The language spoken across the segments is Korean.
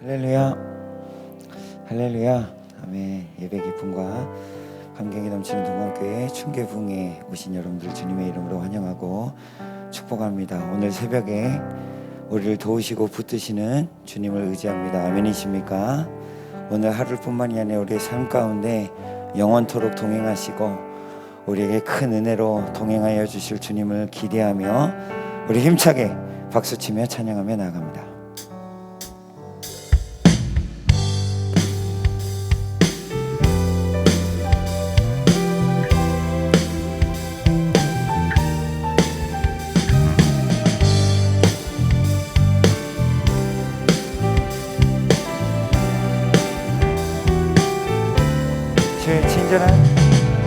할렐루야, 할렐루야. 아멘. 예배 기쁨과 감격이 넘치는 동안교회 충계붕에 오신 여러분들 주님의 이름으로 환영하고 축복합니다. 오늘 새벽에 우리를 도우시고 붙드시는 주님을 의지합니다. 아멘이십니까? 오늘 하루뿐만이 아니라 우리의 삶 가운데 영원토록 동행하시고 우리에게 큰 은혜로 동행하여 주실 주님을 기대하며 우리 힘차게 박수치며 찬양하며 나아갑니다.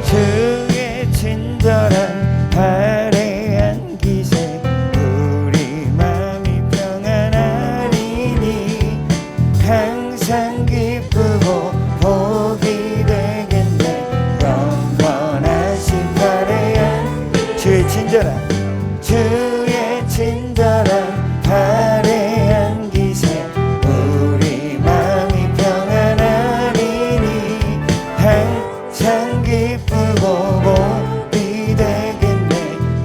주의 친절한 화려한 기세 우리 마음이 평안하리니 항상 기쁘고 복이 되겠네. 영원하신 화려한 주의 친절한 화려한 기세 우리 마음이 평안하리니 항상 기쁘고 복이 되겠네.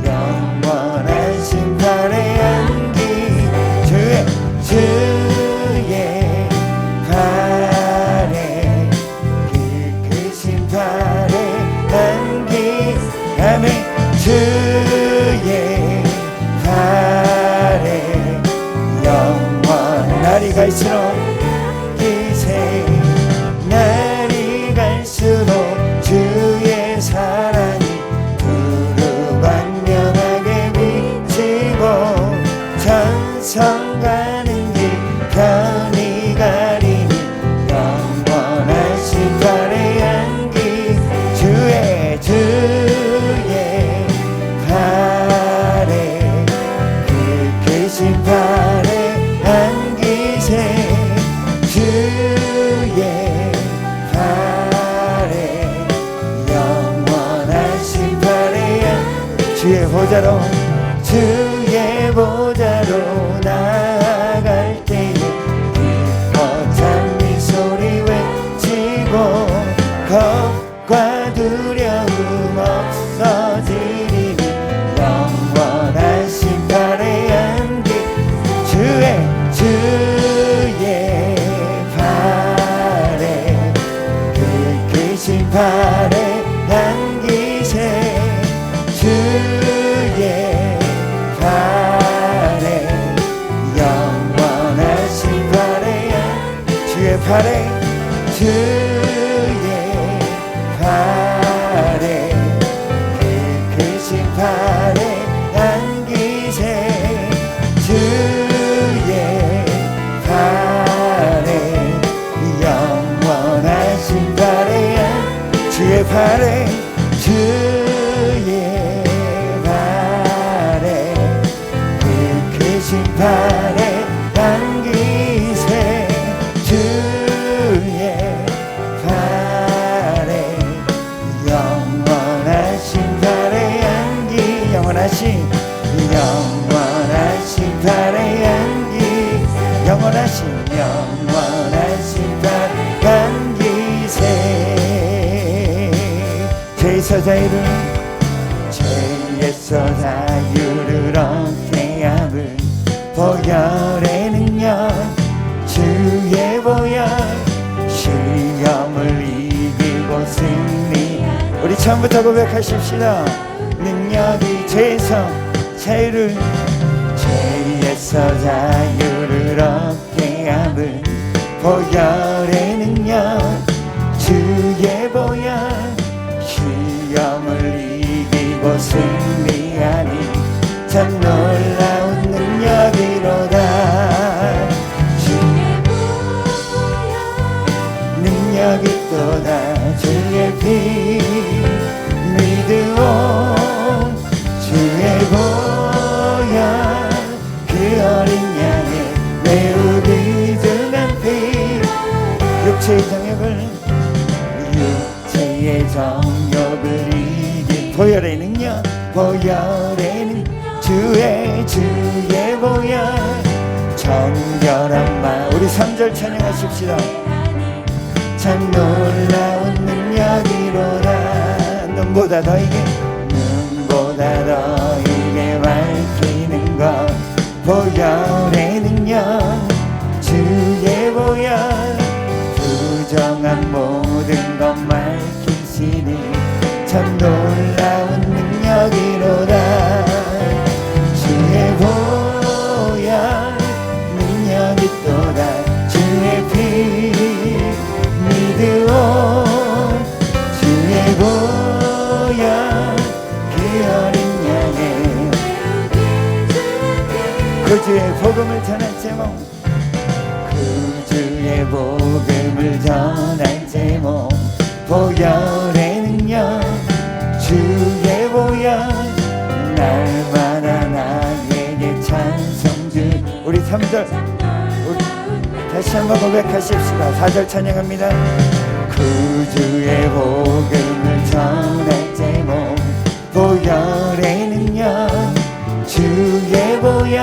영원하신 화려한 기 주의 화려 크신 화려한 기 아멘. 주의 화려 영원 날이 갈수록 기세 날이 갈수록 주의 사랑이 두루 광명하게 비치고 천성 가는 길 편히 가리니 영원하신 화려한 길 주의 화려 크신 화려한 기세 주의 주의 보좌로 나아갈 때에 기뻐 찬미 소리 외치고 겁과 두려움 없어지리니 영원하신 화려한 길 주의 화려 크신 화려한 기세 주의 화려 영원하신 화려한 주의 화려 크신 화려한 기세 주의 화려 영원하신 화려한 주의 화려 크신 화려한 기세 주의 화려 영원하신 화려한 기 영원하신 화려한 기 영원하신 화려한 기세 죄에서 자유를 얻게 하는 보혈의 능력 주의 보혈 시험을 이기고 승리 우리 처음부터 고백하십시다. 능력이 죄에서 자유를 얻게 하는 보혈의 능력 주의 보혈 시험을 이기고 승리하니 참 놀라운 능력이로다. 주의 능력이 또다. 주의 피 믿으오 주의 보혈 그 어린 양의 매우 비둔한 피 육체의 정욕을 이긴 보혈의 능력 주의 보혈 정결한 마음 우리 3절 찬양하십시다. 참 놀라운 능력이로다. 눈보다 더이게 밝히는 것 보혈의 능력 주의 보혈 부정한 모든 것 밝히시니 참 놀라운 능력이로다. 주의 보혈 능력이 또다. 주의 피 믿으오. 주의 보혈 그 어린 양의 그 주의 복음을 전할 제목 그 주의 복음을 전할 제목 보혈의 능력 주의 보혈 날마다 나에게 찬송 주. 우리 3절 우리 다시 한번 고백하십시다. 4절 찬양합니다. 그 주의 복음을 전할 제목 보혈의 능력 주의 보혈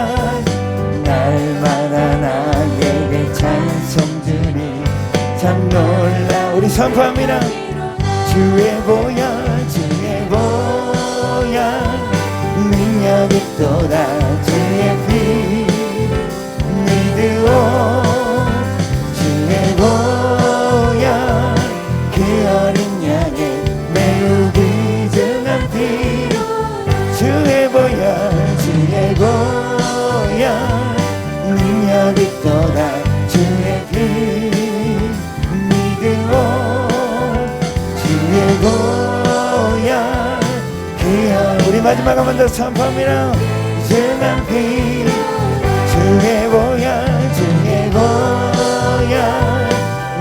날마다 나에게 찬송 주니 참 놀라. 우리 선포합니다. 주의 보혈 능력이 또다. 주의 피 믿으오. 주의 보혈 그 어린 양의 매우 귀중한 피 주의 보혈 능력이 또다. 주의 피 믿으오. 주의 보혈 우리 마지막 한 번 더 선포합니다. 귀중한 피 주의 보혈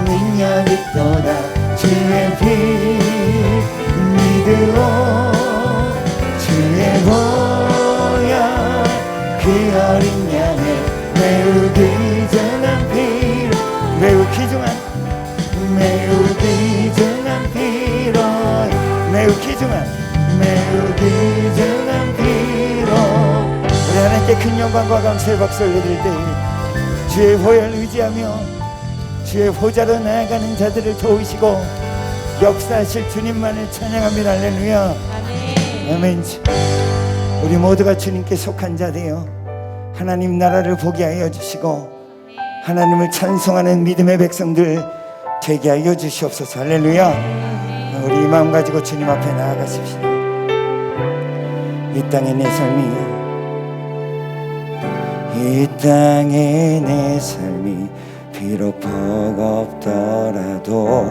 능력이 또다. 주의 피 믿으오. 주의 보혈 그 어린 양의 매우 귀중한 피 매우 귀중한 피로 매우 귀중한 피로 우리 하나님께 큰 영광과 감사의 박수를 드릴 때 주의 보혈 의지하며 주의 보좌로 나아가는 자들을 도우시고 역사하실 주님만을 찬양합니다. 할렐루야. 아멘. 우리 모두가 주님께 속한 자 되어 하나님 나라를 보게 하여 주시고 하나님을 찬송하는 믿음의 백성들 되게 하여 주시옵소서. 할렐루야. 우리 이 마음 가지고 주님 앞에 나아가십시다. 이 땅의 내 삶이 비록 버겁더라도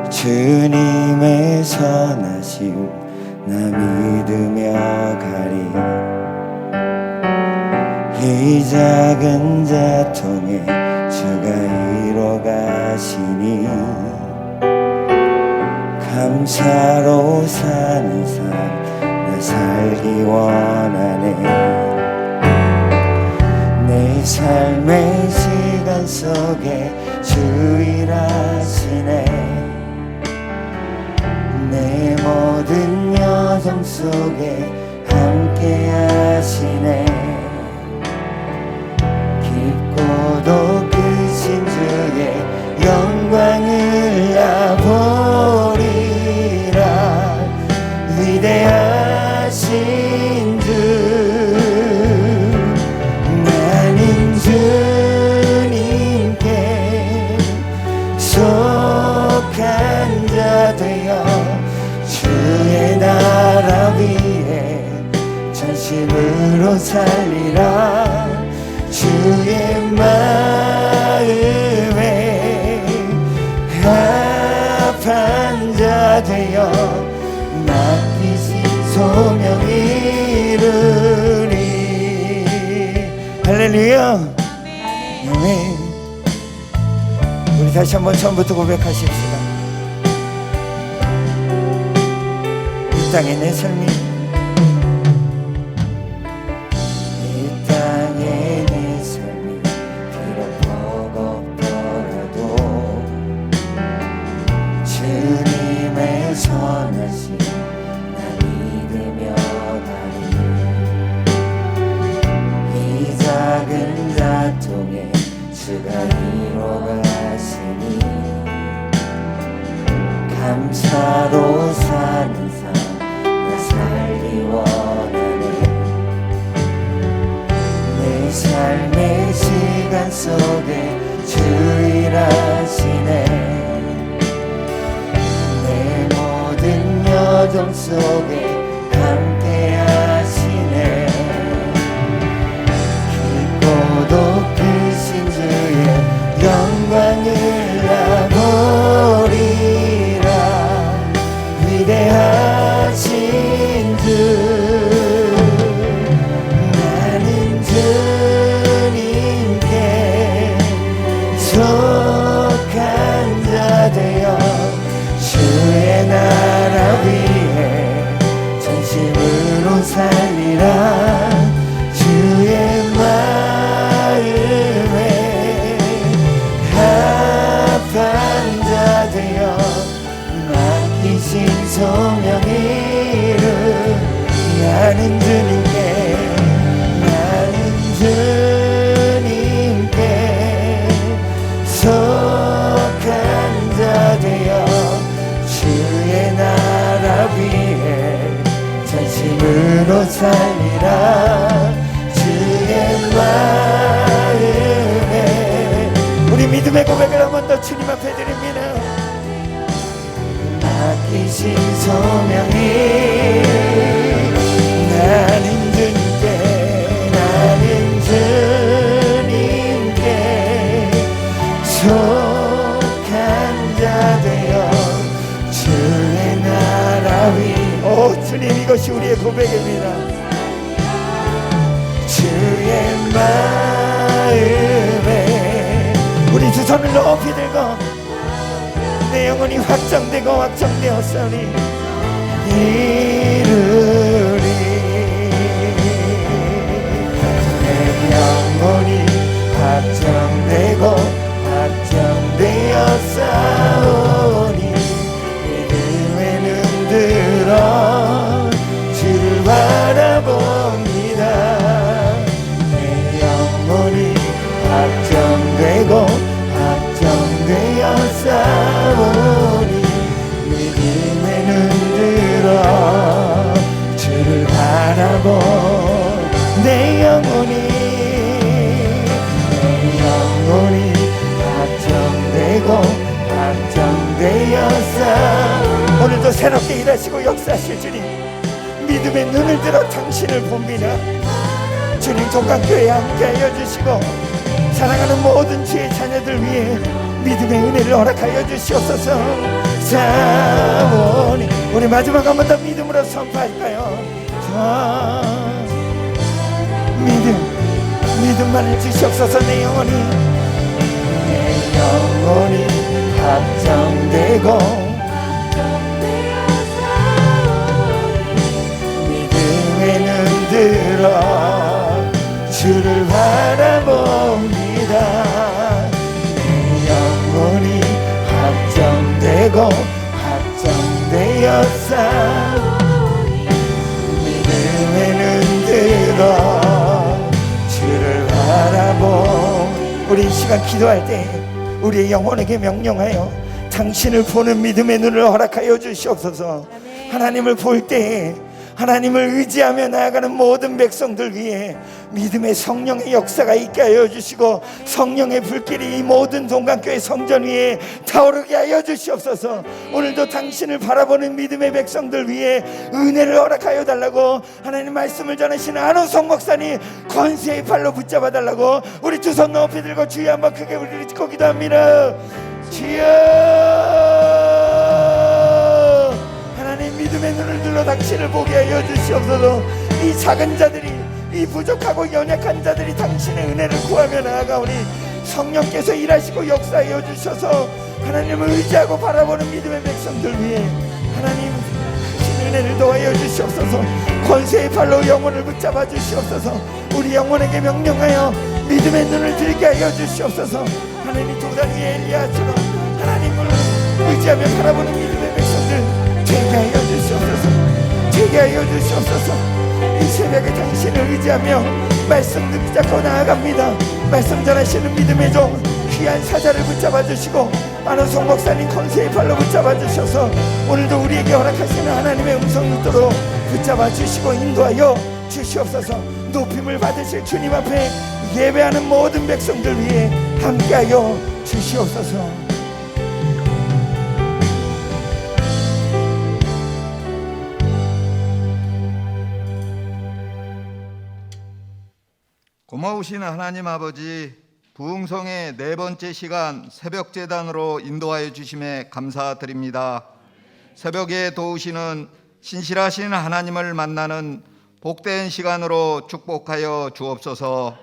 주님의 선하심 나 믿으며 가리. 이 작은 자통에 주가 이뤄 가시니 감사로 사는 삶 나 살기 원하네. 내 삶의 시간 속에 주 일하시네. 내 모든 여정 속에 함께 하시네. 깊고도 크신 주의 영광을 나 보리라. 위대하신 주 나는 주님께 속한 자 되어 주의 나라 위에 전심으로 살리라. 주의 마음에 합한 자 되어 맡기신 소명 이루리. 할렐루야. 아멘. 우리 다시 한번 처음부터 고백하십시다. 이 땅에 내 삶이 선하신 나 믿으며 가리. 이 작은 자통에 주가 이뤄가시니 감사로 사는 삶 나 살기 원하네. 내 삶의 시간 속에 주 일하시네. 내 모든 여정 속에 함께 하시네. 깊고도 크신 주의 영광을 나보리라. 위대하신 주 나는 주님께 속한 자 되어 주의 나라 위에 전심으로 살리라. 주의 마음에 합한 자 되어 맡기신 소명을 나는 주님께 속한 자 되어 주의 나라 위에 전심으로 살리라. 주의 마음에 우리 믿음의 고백을 한 번 더 주님 앞에 드립니다. 맡기신 소명이 나는 주님께 속한 자 되어 주의 나라 위. 오 주님, 이것이 우리의 고백입니다. 주의 마음에 우리 두 손을 높이 들고 내 영혼이 확정되었으니 이르리. 내 영혼이 확정되고 확정되었사오니 믿음의 눈 들어 주를 바라봅니다. 내 영혼이 확정되고 확정되었사오니 믿음의 눈 들어 주를 바라보. 내 영혼이 확정되고 확정되었사. 오늘도 새롭게 일하시고 역사하실 주님, 믿음의 눈을 들어 당신을 봅니다. 주님, 동강교회에 함께하여 주시고 사랑하는 모든 주의 자녀들 위해 믿음의 은혜를 허락하여 주시옵소서. 사모니 우리 마지막 한 번 더 믿음으로 선포할까요? 믿음만을 주시옵소서. 내 영혼이 확정되고 믿음의 눈 들어 주를 바라봅니다. 내 영혼이 확정되고 확정되었사. 믿음의 눈 들어 주를 바라보. 우리 이 시간 기도할 때 우리의 영혼에게 명령하여 당신을 보는 믿음의 눈을 허락하여 주시옵소서. 하나님을 볼 때 하나님을 의지하며 나아가는 모든 백성들 위해 믿음의 성령의 역사가 있게 하여 주시고 성령의 불길이 이 모든 동강교회 성전 위에 타오르게 하여 주시옵소서. 오늘도 당신을 바라보는 믿음의 백성들 위해 은혜를 허락하여 달라고 하나님 말씀을 전하시는 안원성 목사님 권세의 팔로 붙잡아 달라고 우리 두 손 높이 들고 주여 한번 크게 우리를 짓고 기도합니다. 주여, 하나님 믿음의 눈을 들어 당신을 보게 하여 주시옵소서. 이 작은 자들이, 이 부족하고 연약한 자들이 당신의 은혜를 구하며 나아가오니 성령께서 일하시고 역사하여 주셔서 하나님을 의지하고 바라보는 믿음의 백성들 위해 하나님 당신 은혜를 도하여 주시옵소서. 권세의 팔로 영혼을 붙잡아 주시옵소서. 우리 영혼에게 명령하여 믿음의 눈을 들게 하여 주시옵소서. 하나님 도단 위에 엘리야처럼 하나님을 의지하며 바라보는 믿음의 백성들 되게 하여 주시옵소서. 되게 하여 주시옵소서. 이 새벽에 당신을 의지하며 말씀 붙잡고 나아갑니다. 말씀 전하시는 믿음의 종 귀한 사자를 붙잡아 주시고 안호성 목사님 권세의 팔로 붙잡아 주셔서 오늘도 우리에게 허락하시는 하나님의 음성을 듣도록 붙잡아 주시고 인도하여 주시옵소서. 높임을 받으실 주님 앞에 예배하는 모든 백성들 위해 함께하여 주시옵소서. 고마우신 하나님 아버지, 부흥성의 네 번째 시간 새벽 제단으로 인도하여 주심에 감사드립니다. 새벽에 도우시는 신실하신 하나님을 만나는 복된 시간으로 축복하여 주옵소서.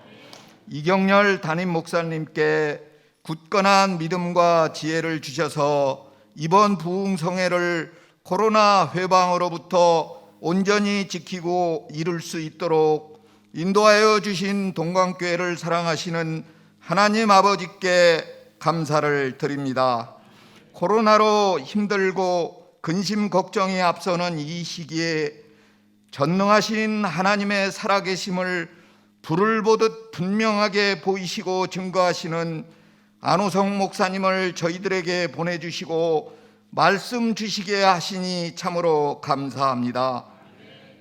이경렬 담임 목사님께 굳건한 믿음과 지혜를 주셔서 이번 부흥성회를 코로나 회방으로부터 온전히 지키고 이룰 수 있도록 인도하여 주신 동광교회를 사랑하시는 하나님 아버지께 감사를 드립니다. 코로나로 힘들고 근심 걱정이 앞서는 이 시기에 전능하신 하나님의 살아계심을 불을 보듯 분명하게 보이시고 증거하시는 안호성 목사님을 저희들에게 보내주시고 말씀 주시게 하시니 참으로 감사합니다.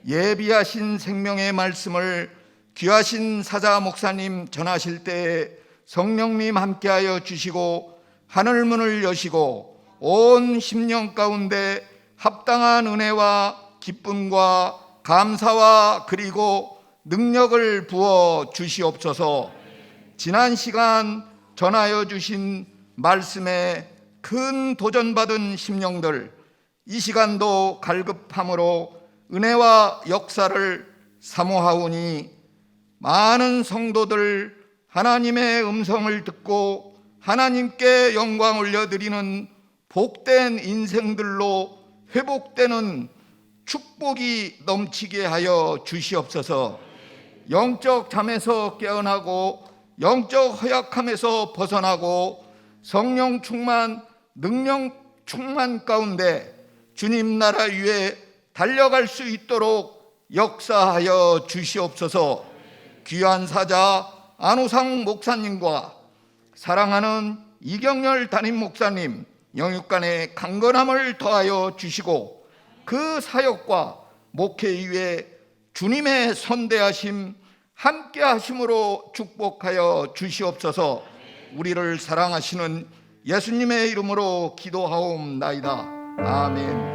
예비하신 생명의 말씀을 귀하신 사자 목사님 전하실 때 성령님 함께하여 주시고 하늘문을 여시고 온 심령 가운데 합당한 은혜와 기쁨과 감사와 그리고 능력을 부어 주시옵소서. 지난 시간 전하여 주신 말씀에 큰 도전받은 심령들, 이 시간도 갈급함으로 은혜와 역사를 사모하오니 많은 성도들 하나님의 음성을 듣고 하나님께 영광 올려드리는 복된 인생들로 회복되는 축복이 넘치게 하여 주시옵소서. 영적 잠에서 깨어나고 영적 허약함에서 벗어나고 성령 충만, 능력 충만 가운데 주님 나라 위에 달려갈 수 있도록 역사하여 주시옵소서. 귀한 사자 안호상 목사님과 사랑하는 이경렬 담임 목사님 영육간의 강건함을 더하여 주시고 그 사역과 목회 위에 주님의 선대하심 함께 하심으로 축복하여 주시옵소서. 우리를 사랑하시는 예수님의 이름으로 기도하옵나이다. 아멘.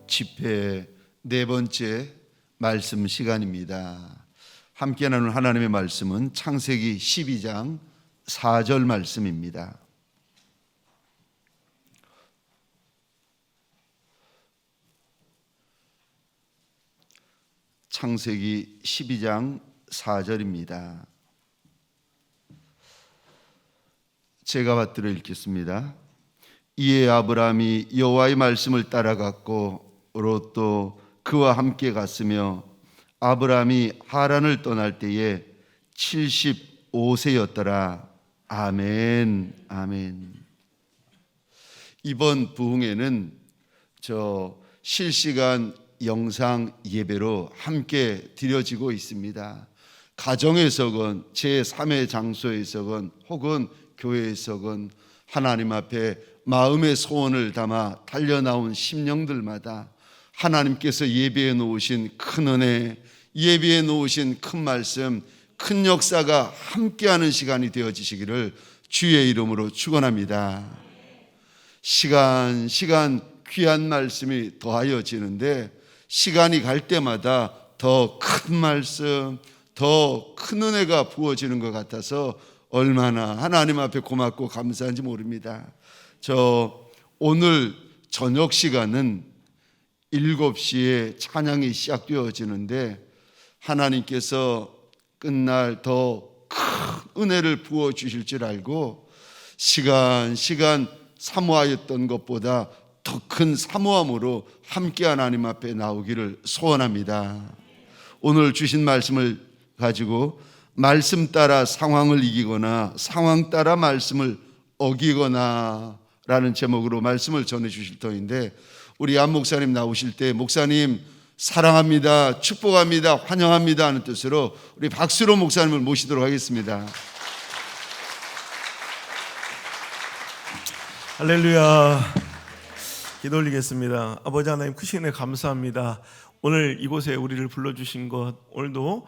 집회 네 번째 말씀 시간입니다. 함께 나눈 하나님의 말씀은 창세기 12장 4절 말씀입니다. 창세기 12장 4절입니다. 제가 받들어 읽겠습니다. 이에 아브라함이 여호와의 말씀을 따라갔고 롯도 그와 함께 갔으며 아브라함이 하란을 떠날 때에 75세였더라. 아멘. 아멘. 이번 부흥회는 실시간 영상 예배로 함께 드려지고 있습니다. 가정에서건 제3의 장소에서건 혹은 교회에서건 하나님 앞에 마음의 소원을 담아 달려나온 심령들마다 하나님께서 예비해 놓으신 큰 은혜, 예비해 놓으신 큰 말씀, 큰 역사가 함께하는 시간이 되어지시기를 주의 이름으로 축원합니다. 시간 귀한 말씀이 더하여지는데 시간이 갈 때마다 더 큰 말씀, 더 큰 은혜가 부어지는 것 같아서 얼마나 하나님 앞에 고맙고 감사한지 모릅니다. 오늘 저녁 시간은 7시에 찬양이 시작되어지는데 하나님께서 끝날 더 큰 은혜를 부어주실 줄 알고 시간 사모하였던 것보다 더 큰 사모함으로 함께 하나님 앞에 나오기를 소원합니다. 오늘 주신 말씀을 가지고 말씀 따라 상황을 이기거나 상황 따라 말씀을 어기거나 라는 제목으로 말씀을 전해 주실 터인데, 우리 안 목사님 나오실 때 목사님 사랑합니다, 축복합니다, 환영합니다 하는 뜻으로 우리 박수로 목사님을 모시도록 하겠습니다. 할렐루야. 기도 올리겠습니다. 아버지 하나님, 크신 은혜 감사합니다. 오늘 이곳에 우리를 불러주신 것, 오늘도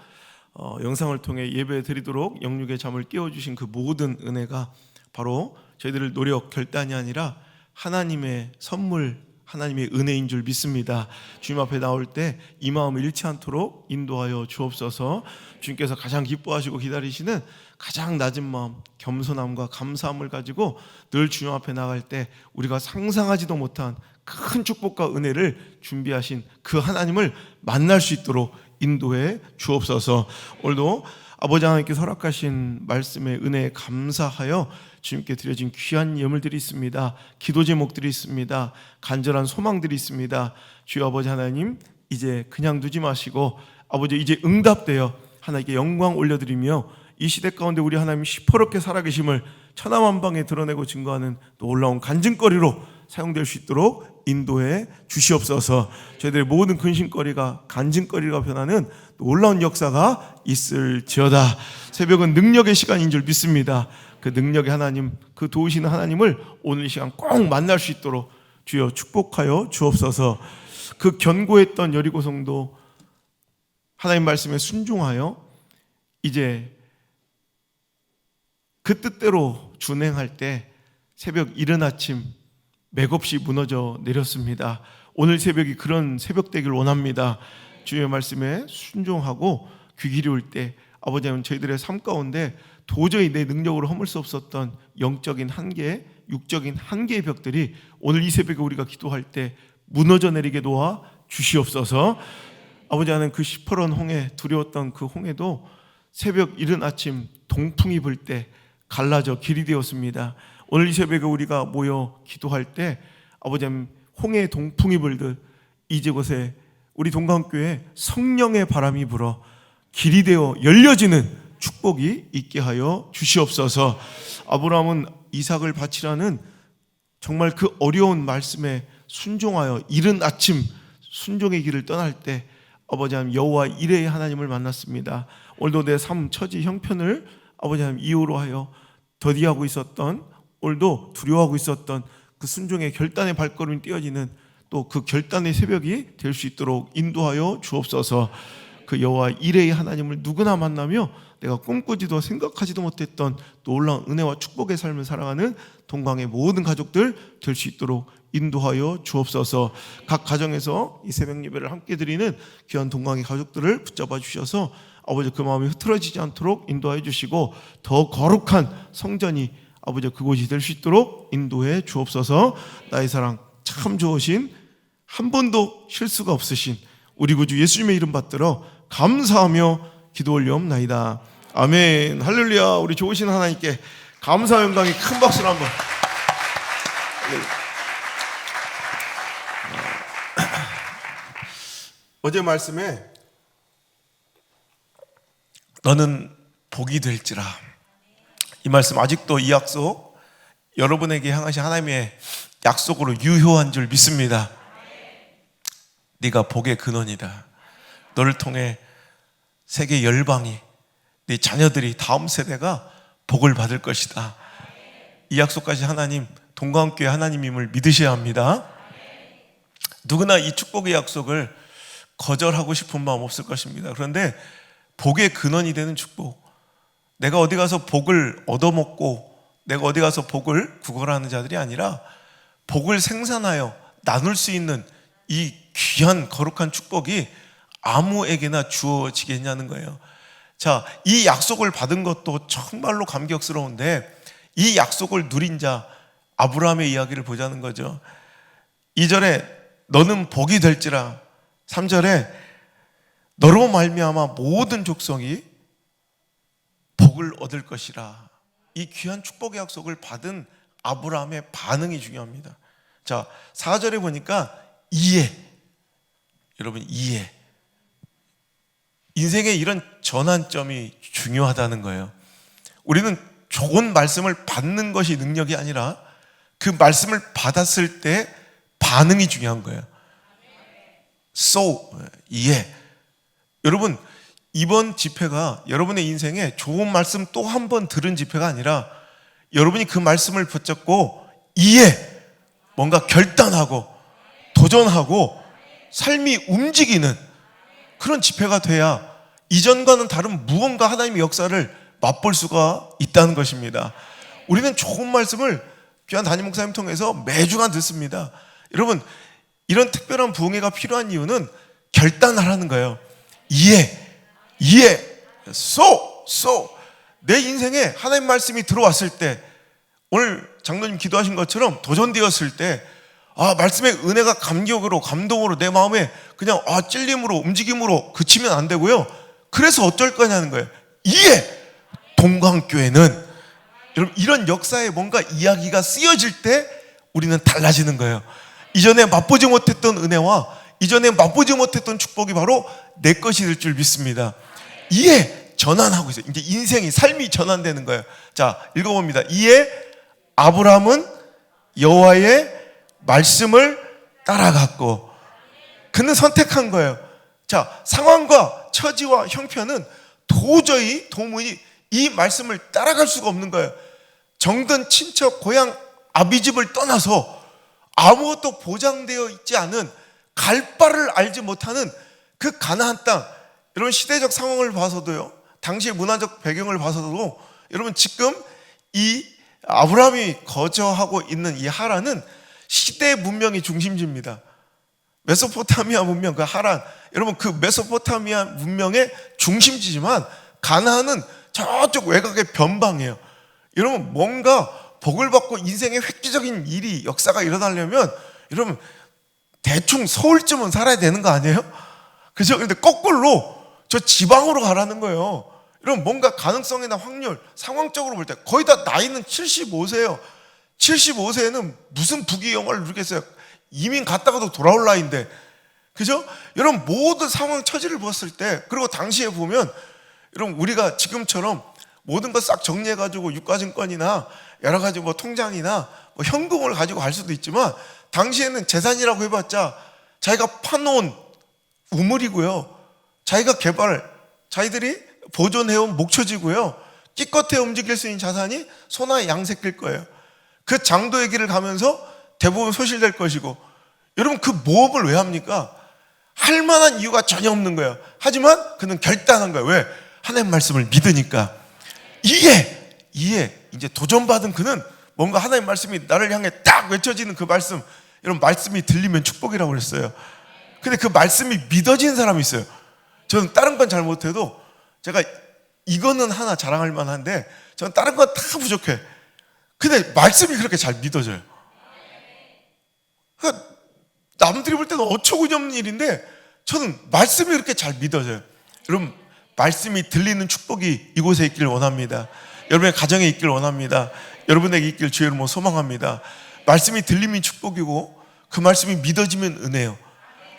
영상을 통해 예배 드리도록 영육의 잠을 깨워주신 그 모든 은혜가 바로 저희들의 노력, 결단이 아니라 하나님의 선물, 하나님의 은혜인 줄 믿습니다. 주님 앞에 나올 때 이 마음을 잃지 않도록 인도하여 주옵소서. 주님께서 가장 기뻐하시고 기다리시는 가장 낮은 마음, 겸손함과 감사함을 가지고 늘 주님 앞에 나갈 때 우리가 상상하지도 못한 큰 축복과 은혜를 준비하신 그 하나님을 만날 수 있도록 인도해 주옵소서. 오늘도 아버지 하나님께서 허락하신 말씀의 은혜에 감사하여 주님께 드려진 귀한 예물들이 있습니다. 기도 제목들이 있습니다. 간절한 소망들이 있습니다. 주여 아버지 하나님, 이제 그냥 두지 마시고 아버지 이제 응답되어 하나님께 영광 올려드리며 이 시대 가운데 우리 하나님 시퍼렇게 살아계심을 천하만방에 드러내고 증거하는 놀라운 간증거리로 사용될 수 있도록 인도해 주시옵소서. 저희들의 모든 근심거리가 간증거리가 변하는 놀라운 역사가 있을지어다. 새벽은 능력의 시간인 줄 믿습니다. 그 능력의 하나님, 그 도우시는 하나님을 오늘 이 시간 꼭 만날 수 있도록 주여 축복하여 주옵소서. 그 견고했던 여리고성도 하나님 말씀에 순종하여 이제 그 뜻대로 준행할 때 새벽 이른 아침 맥없이 무너져 내렸습니다. 오늘 새벽이 그런 새벽 되길 원합니다. 주의 말씀에 순종하고 귀 기울일 때 아버지 하나님, 저희들의 삶 가운데 도저히 내 능력으로 허물 수 없었던 영적인 한계, 육적인 한계의 벽들이 오늘 이 새벽에 우리가 기도할 때 무너져 내리게 도와 주시옵소서. 아버지 하나님, 그 시퍼런 홍해, 두려웠던 그 홍해도 새벽 이른 아침 동풍이 불 때 갈라져 길이 되었습니다. 오늘 이 새벽에 우리가 모여 기도할 때 아버지 하나님, 홍해에 동풍이 불듯 이곳에 우리 동강교회에 성령의 바람이 불어 길이 되어 열려지는 축복이 있게 하여 주시옵소서. 아브라함은 이삭을 바치라는 정말 그 어려운 말씀에 순종하여 이른 아침 순종의 길을 떠날 때 아버지 하나님, 여호와 이레의 하나님을 만났습니다. 오늘도 내 삶, 처지, 형편을 아버지 하나님 이유로 하여 더디하고 있었던, 오늘도 두려워하고 있었던 그 순종의 결단의 발걸음이 띄어지는 또 그 결단의 새벽이 될 수 있도록 인도하여 주옵소서. 그 여호와 이레의 하나님을 누구나 만나며 내가 꿈꾸지도 생각하지도 못했던 놀라운 은혜와 축복의 삶을 살아가는 동강의 모든 가족들 될 수 있도록 인도하여 주옵소서. 각 가정에서 이 새벽 예배를 함께 드리는 귀한 동강의 가족들을 붙잡아 주셔서 아버지 그 마음이 흐트러지지 않도록 인도하여 주시고 더 거룩한 성전이 아버지 그곳이 될 수 있도록 인도해 주옵소서. 나의 사랑 참 좋으신, 한 번도 실수가 없으신 우리 구주 예수님의 이름 받들어 감사하며 기도 올리옵나이다. 아멘. 할렐루야. 우리 좋으신 하나님께 감사와 영광의 큰 박수를 한번. 어제 말씀에 너는 복이 될지라, 이 말씀 아직도 이 약속 여러분에게 향하신 하나님의 약속으로 유효한 줄 믿습니다. 네가 복의 근원이다. 너를 통해 세계 열방이, 네 자녀들이, 다음 세대가 복을 받을 것이다. 이 약속까지 하나님, 동강교회 하나님임을 믿으셔야 합니다. 누구나 이 축복의 약속을 거절하고 싶은 마음 없을 것입니다. 그런데 복의 근원이 되는 축복, 내가 어디 가서 복을 얻어먹고 내가 어디 가서 복을 구걸하는 자들이 아니라 복을 생산하여 나눌 수 있는 이 귀한 거룩한 축복이 아무에게나 주어지겠냐는 거예요. 자, 이 약속을 받은 것도 정말로 감격스러운데 이 약속을 누린 자 아브라함의 이야기를 보자는 거죠. 2절에 너는 복이 될지라, 3절에 너로 말미암아 모든 족속이 복을 얻을 것이라. 이 귀한 축복의 약속을 받은 아브라함의 반응이 중요합니다. 자, 4절에 보니까 이해, 여러분 이해, 인생의 이런 전환점이 중요하다는 거예요. 우리는 좋은 말씀을 받는 것이 능력이 아니라 그 말씀을 받았을 때 반응이 중요한 거예요. 이해. 여러분, 이번 집회가 여러분의 인생에 좋은 말씀 또 한 번 들은 집회가 아니라 여러분이 그 말씀을 붙잡고 이해, 뭔가 결단하고 도전하고 삶이 움직이는 그런 집회가 돼야 이전과는 다른 무언가 하나님의 역사를 맛볼 수가 있다는 것입니다. 우리는 좋은 말씀을 귀한 담임 목사님 통해서 매주간 듣습니다. 여러분, 이런 특별한 부흥회가 필요한 이유는 결단하라는 거예요. 이해. 내 인생에 하나님 말씀이 들어왔을 때, 오늘 장로님 기도하신 것처럼 도전되었을 때, 말씀의 은혜가 감격으로, 감동으로 내 마음에 그냥 찔림으로, 움직임으로 그치면 안 되고요. 그래서 어쩔 거냐는 거예요. 이해. 동광교회는 여러분 이런 역사에 뭔가 이야기가 쓰여질 때 우리는 달라지는 거예요. 이전에 맛보지 못했던 은혜와 이전에 맛보지 못했던 축복이 바로 내 것이 될 줄 믿습니다. 이에 전환하고 있어요. 이제 인생이, 삶이 전환되는 거예요. 자, 읽어봅니다. 이에 아브라함은 여호와의 말씀을 따라갔고, 그는 선택한 거예요. 자, 상황과 처지와 형편은 도저히 이 말씀을 따라갈 수가 없는 거예요. 정든 친척 고향 아비집을 떠나서 아무것도 보장되어 있지 않은, 갈 바를 알지 못하는 그 가나안 땅, 여러분 시대적 상황을 봐서도요, 당시의 문화적 배경을 봐서도 여러분 지금 이 아브라함이 거처하고 있는 이 하란은 시대 문명의 중심지입니다. 메소포타미아 문명, 그 하란, 여러분 그 메소포타미아 문명의 중심지지만 가나안은 저쪽 외곽의 변방이에요. 여러분 뭔가 복을 받고 인생의 획기적인 일이, 역사가 일어나려면 여러분 대충 서울쯤은 살아야 되는 거 아니에요? 그죠? 근데 거꾸로 저 지방으로 가라는 거예요. 여러분 뭔가 가능성이나 확률, 상황적으로 볼 때 거의 다 나이는 75세예요. 75세에는 무슨 부귀영화를 누리겠어요? 이민 갔다가도 돌아올 나이인데, 그죠? 여러분 모든 상황 처지를 보았을 때, 그리고 당시에 보면 여러분 우리가 지금처럼 모든 걸 싹 정리해가지고 유가증권이나 여러 가지 뭐 통장이나 뭐 현금을 가지고 갈 수도 있지만, 당시에는 재산이라고 해봤자 자기가 파놓은 우물이고요, 자기가 자기들이 보존해온 목초지고요, 기껏해 움직일 수 있는 자산이 소나 양 새끼일 거예요. 그 장도의 길을 가면서 대부분 소실될 것이고, 여러분 그 모험을 왜 합니까? 할 만한 이유가 전혀 없는 거예요. 하지만 그는 결단한 거예요. 왜? 하나님 말씀을 믿으니까. 이해. 이제 도전받은 그는 뭔가 하나님 말씀이 나를 향해 딱 외쳐지는 그 말씀, 여러분 말씀이 들리면 축복이라고 그랬어요. 근데 그 말씀이 믿어지는 사람이 있어요. 저는 다른 건 잘 못해도, 제가 이거는 하나 자랑할 만한데 저는 다른 건 다 부족해. 근데 말씀이 그렇게 잘 믿어져요. 그러니까 남들이 볼 때는 어처구니없는 일인데 저는 말씀이 그렇게 잘 믿어져요. 여러분 말씀이 들리는 축복이 이곳에 있기를 원합니다. 여러분의 가정에 있기를 원합니다. 여러분에게 있기를 주의 이름으로 소망합니다. 말씀이 들리면 축복이고 그 말씀이 믿어지면 은혜예요.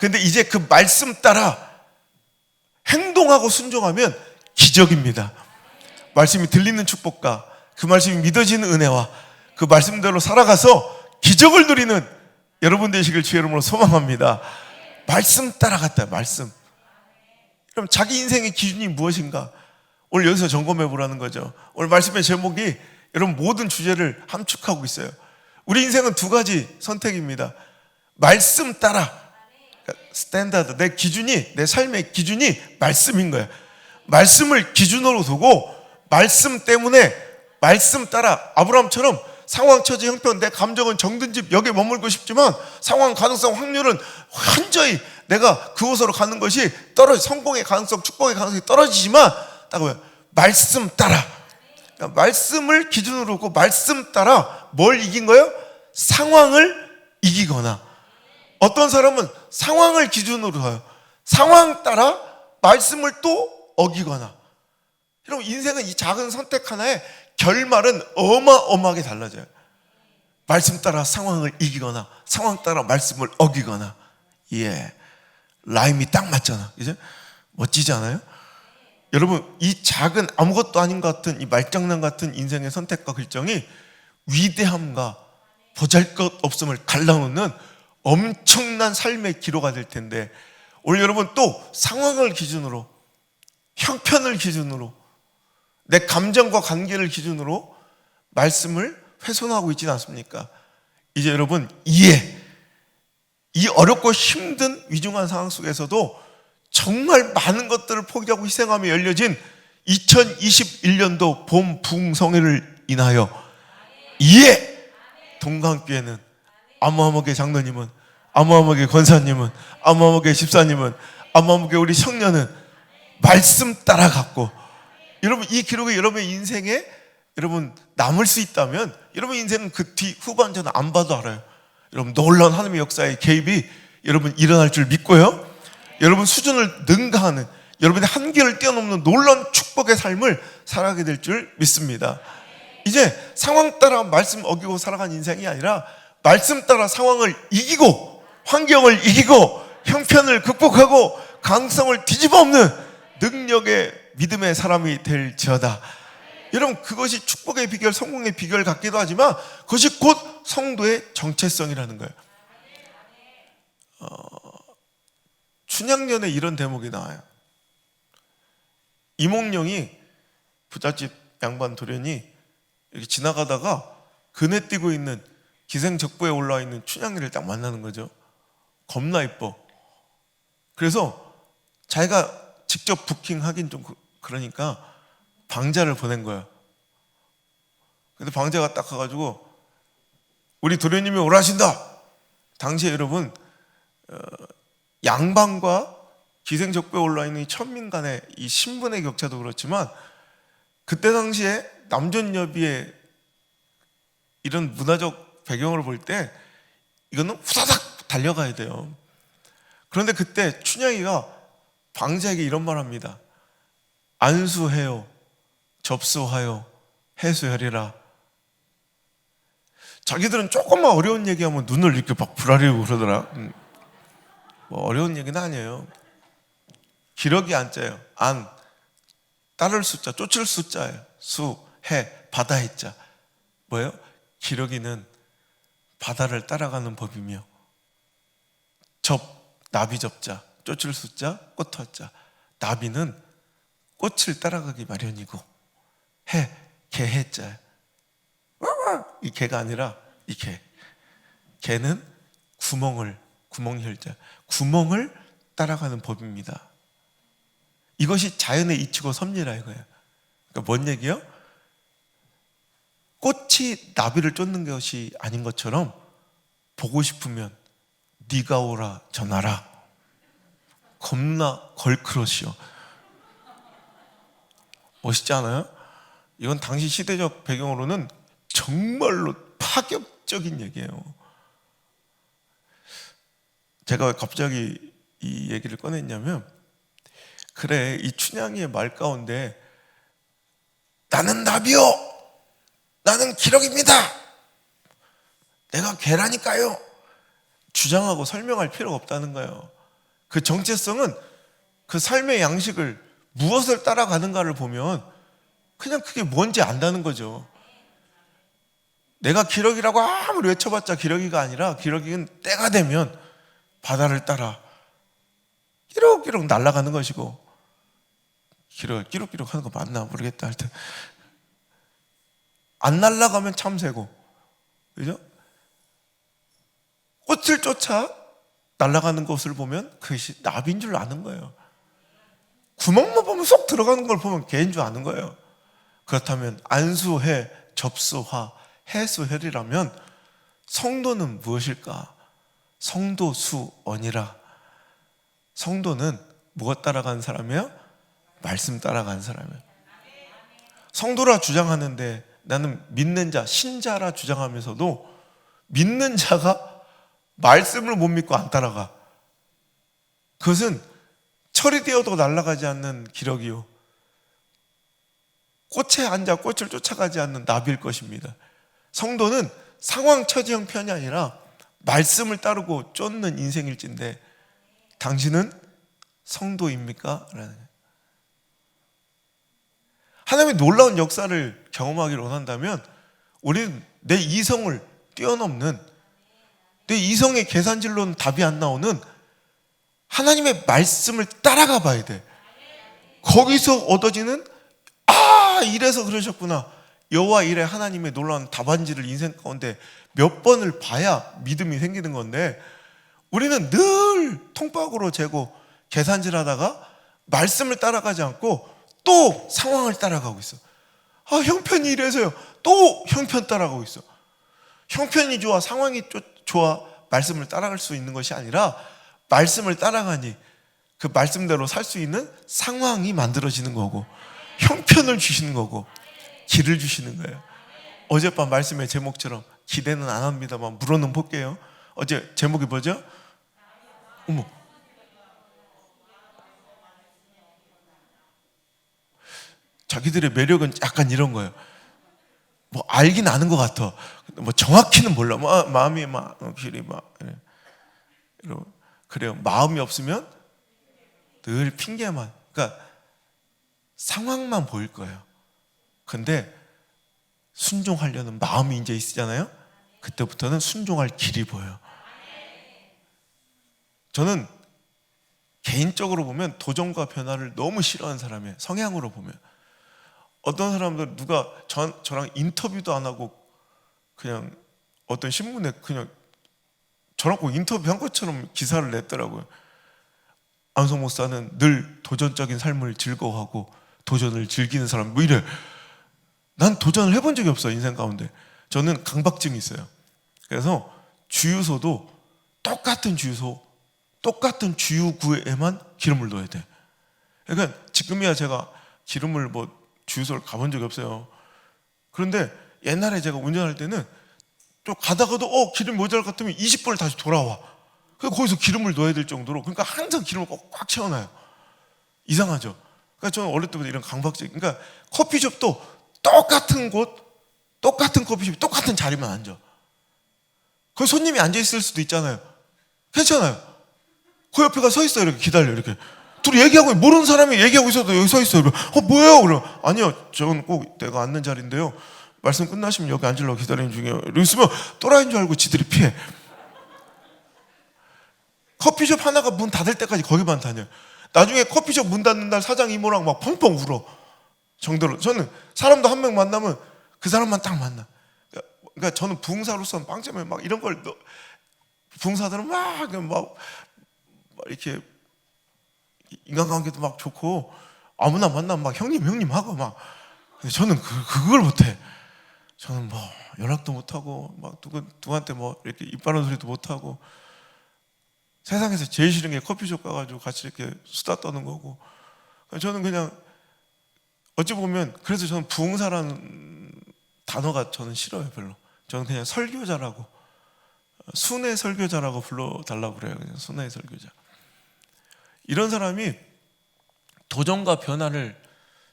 근데 이제 그 말씀 따라 행동하고 순종하면 기적입니다. 말씀이 들리는 축복과 그 말씀이 믿어지는 은혜와 그 말씀대로 살아가서 기적을 누리는 여러분 되시길 주의 이름으로 소망합니다. 말씀 따라갔다. 말씀. 그럼 자기 인생의 기준이 무엇인가? 오늘 여기서 점검해 보라는 거죠. 오늘 말씀의 제목이 여러분 모든 주제를 함축하고 있어요. 우리 인생은 두 가지 선택입니다. 말씀 따라, 스탠다드, 내 기준이, 내 삶의 기준이 말씀인 거예요. 말씀을 기준으로 두고 말씀 때문에 말씀 따라, 아브라함처럼 상황, 처지, 형편, 내 감정은 정든 집 여기에 머물고 싶지만 상황, 가능성, 확률은 현저히 내가 그곳으로 가는 것이 성공의 가능성, 축복의 가능성이 떨어지지만 딱 왜? 말씀 따라. 그러니까 말씀을 기준으로 두고 말씀 따라 뭘 이긴 거예요? 상황을 이기거나, 어떤 사람은 상황을 기준으로 해요. 상황 따라 말씀을 또 어기거나. 여러분 인생은 이 작은 선택 하나에 결말은 어마어마하게 달라져요. 말씀 따라 상황을 이기거나 상황 따라 말씀을 어기거나. 예, 라임이 딱 맞잖아. 이제 멋지지 않아요? 여러분, 이 작은 아무것도 아닌 것 같은 이 말장난 같은 인생의 선택과 결정이 위대함과 보잘것없음을 갈라놓는 엄청난 삶의 기로가 될 텐데, 오늘 여러분 또 상황을 기준으로, 형편을 기준으로, 내 감정과 관계를 기준으로 말씀을 훼손하고 있지는 않습니까? 이제 여러분, 이 어렵고 힘든 위중한 상황 속에서도 정말 많은 것들을 포기하고 희생하며 열려진 2021년도 봄 부흥성회를 인하여 동강교회는 아무아무개 장로님은, 아무아무개 권사님은, 아무아무개 집사님은, 아무아무개 우리 청년은 말씀 따라갔고, 여러분 이 기록이 여러분의 인생에 여러분 남을 수 있다면 여러분 인생은 그 뒤 후반전은 안 봐도 알아요. 여러분 놀라운 하나님의 역사의 개입이 여러분 일어날 줄 믿고요, 여러분 수준을 능가하는, 여러분의 한계를 뛰어넘는 놀라운 축복의 삶을 살아가게 될 줄 믿습니다. 이제 상황 따라 말씀 어기고 살아간 인생이 아니라 말씀 따라 상황을 이기고 환경을 이기고 형편을 극복하고 강성을 뒤집어 엎는 능력의 믿음의 사람이 될지어다. 여러분, 그것이 축복의 비결, 성공의 비결 같기도 하지만 그것이 곧 성도의 정체성이라는 거예요. 춘향전에 이런 대목이 나와요. 이몽룡이, 부잣집 양반 도련이 이렇게 지나가다가 그네 띄고 있는 기생적부에 올라와 있는 춘향이를 딱 만나는 거죠. 겁나 이뻐. 그래서 자기가 직접 부킹하긴 좀 그러니까 방자를 보낸 거야. 근데 방자가 딱 가가지고 우리 도련님이 오라신다. 당시에 여러분 양반과 기생적부에 올라 있는 이 천민 간의 이 신분의 격차도 그렇지만 그때 당시에 남존여비의 이런 문화적 배경을 볼 때 이거는 후다닥 달려가야 돼요. 그런데 그때 춘향이가 방자에게 이런 말 합니다. 안수해요, 접수하여, 해수하리라. 자기들은 조금만 어려운 얘기하면 눈을 이렇게 막 부라리고 그러더라. 뭐 어려운 얘기는 아니에요. 기러기 안자예요. 안, 따를 숫자, 쫓을 숫자예요. 수, 해, 바다의 자. 뭐예요? 기러기는 바다를 따라가는 법이며, 접, 나비 접자, 쫓을 숫자, 꽃 화자. 나비는 꽃을 따라가기 마련이고, 해, 개 해자예요. 이 개가 아니라 이 개. 개는 구멍혈자. 구멍을 따라가는 법입니다. 이것이 자연의 이치고 섭리라 이거예요. 그러니까 뭔 얘기예요? 꽃이 나비를 쫓는 것이 아닌 것처럼 보고 싶으면 네가 오라 전하라. 겁나 걸크러시요. 멋있지 않아요? 이건 당시 시대적 배경으로는 정말로 파격적인 얘기예요. 제가 왜 갑자기 이 얘기를 꺼냈냐면, 그래, 이 춘향이의 말 가운데 나는 나비요, 나는 기러기입니다, 내가 개라니까요 주장하고 설명할 필요가 없다는 거예요. 그 정체성은 그 삶의 양식을, 무엇을 따라가는가를 보면 그냥 그게 뭔지 안다는 거죠. 내가 기러기라고 아무리 외쳐봤자 기러기가 아니라, 기러기는 때가 되면 바다를 따라 끼룩끼룩 날아가는 것이고, 끼룩끼룩 하는 거 맞나 모르겠다. 하여튼 안 날아가면 참새고, 그죠? 꽃을 쫓아 날아가는 것을 보면 그것이 나비인 줄 아는 거예요. 구멍만 보면 쏙 들어가는 걸 보면 개인 줄 아는 거예요. 그렇다면 안수해, 접수화, 해수혈이라면 성도는 무엇일까? 성도수언이라. 성도는 무엇 따라가는 사람이에요? 말씀 따라가는 사람이에요. 성도라 주장하는데 나는 믿는 자, 신자라 주장하면서도 믿는 자가 말씀을 못 믿고 안 따라가. 그것은 철이 되어도 날아가지 않는 기러기요, 꽃에 앉아 꽃을 쫓아가지 않는 나비일 것입니다. 성도는 상황 처지 형편이 아니라 말씀을 따르고 쫓는 인생일진데, 당신은 성도입니까? 라는. 하나님의 놀라운 역사를 경험하기를 원한다면 우리는 내 이성을 뛰어넘는, 내 이성의 계산질로는 답이 안 나오는 하나님의 말씀을 따라가 봐야 돼. 거기서 얻어지는 이래서 그러셨구나, 여호와 이래 하나님의 놀라운 답안지를 인생 가운데 몇 번을 봐야 믿음이 생기는 건데, 우리는 늘 통박으로 재고 계산질하다가 말씀을 따라가지 않고 또 상황을 따라가고 있어. 형편이 이래서요. 또 형편 따라가고 있어. 형편이 좋아, 상황이 좋아, 말씀을 따라갈 수 있는 것이 아니라 말씀을 따라가니 그 말씀대로 살 수 있는 상황이 만들어지는 거고, 형편을 주시는 거고, 길을 주시는 거예요. 어젯밤 말씀의 제목처럼 기대는 안 합니다만 물어는 볼게요. 어제 제목이 뭐죠? 어머, 자기들의 매력은 약간 이런 거예요. 뭐 알긴 아는 것 같아. 뭐 정확히는 몰라. 마음이 막 길이 막 이러. 그래요. 마음이 없으면 늘 핑계만. 그러니까 상황만 보일 거예요. 근데 순종하려는 마음이 이제 있잖아요. 그때부터는 순종할 길이 보여요. 저는 개인적으로 보면 도전과 변화를 너무 싫어하는 사람이에요. 성향으로 보면. 어떤 사람들 누가 저랑 인터뷰도 안 하고 그냥 어떤 신문에 그냥 저랑 꼭 인터뷰한 것처럼 기사를 냈더라고요. 안성 목사는 늘 도전적인 삶을 즐거워하고 도전을 즐기는 사람, 뭐 이래. 난 도전을 해본 적이 없어요, 인생 가운데. 저는 강박증이 있어요. 그래서 주유소도 똑같은 주유소, 똑같은 주유구에만 기름을 넣어야 돼. 그러니까 지금이야 제가 기름을 뭐 주유소를 가본 적이 없어요. 그런데 옛날에 제가 운전할 때는 좀 가다가도 기름 모자랄 것 같으면 20분을 다시 돌아와. 그래서 거기서 기름을 넣어야 될 정도로, 그러니까 항상 기름을 꽉 채워놔요. 이상하죠. 그러니까 저는 어릴 때부터 이런 강박증. 그러니까 커피숍도 똑같은 곳, 똑같은 커피숍, 똑같은 자리만 앉아. 거기 손님이 앉아 있을 수도 있잖아요. 괜찮아요. 그 옆에 가 서 있어요. 이렇게 기다려. 이렇게 둘이 얘기하고, 모르는 사람이 얘기하고 있어도 여기 서 있어요. 뭐예요? 그럼 아니요, 저는 꼭 내가 앉는 자리인데요, 말씀 끝나시면 여기 앉으려고 기다리는 중이에요. 이러고 있으면 또라이인 줄 알고 지들이 피해. 커피숍 하나가 문 닫을 때까지 거기만 다녀요. 나중에 커피숍 문 닫는 날 사장 이모랑 막 펑펑 울어. 정도로 저는 사람도 한 명 만나면 그 사람만 딱 만나. 그러니까 저는 부흥사로서는 빵점에 막 이런 걸 부흥사들은 막 이렇게 인간관계도 막 좋고 아무나 만나면 막 형님 하고 막. 근데 저는 그걸 못해. 저는 뭐 연락도 못하고 막 누구한테 뭐 이렇게 입 바른 소리도 못하고, 세상에서 제일 싫은 게 커피숍 가가지고 같이 이렇게 수다 떠는 거고. 저는 그냥 어찌 보면, 그래서 저는 부흥사라는 단어가 저는 싫어요, 별로. 저는 그냥 설교자라고, 순회 설교자라고 불러달라고 그래요. 그냥 순회 설교자. 이런 사람이 도전과 변화를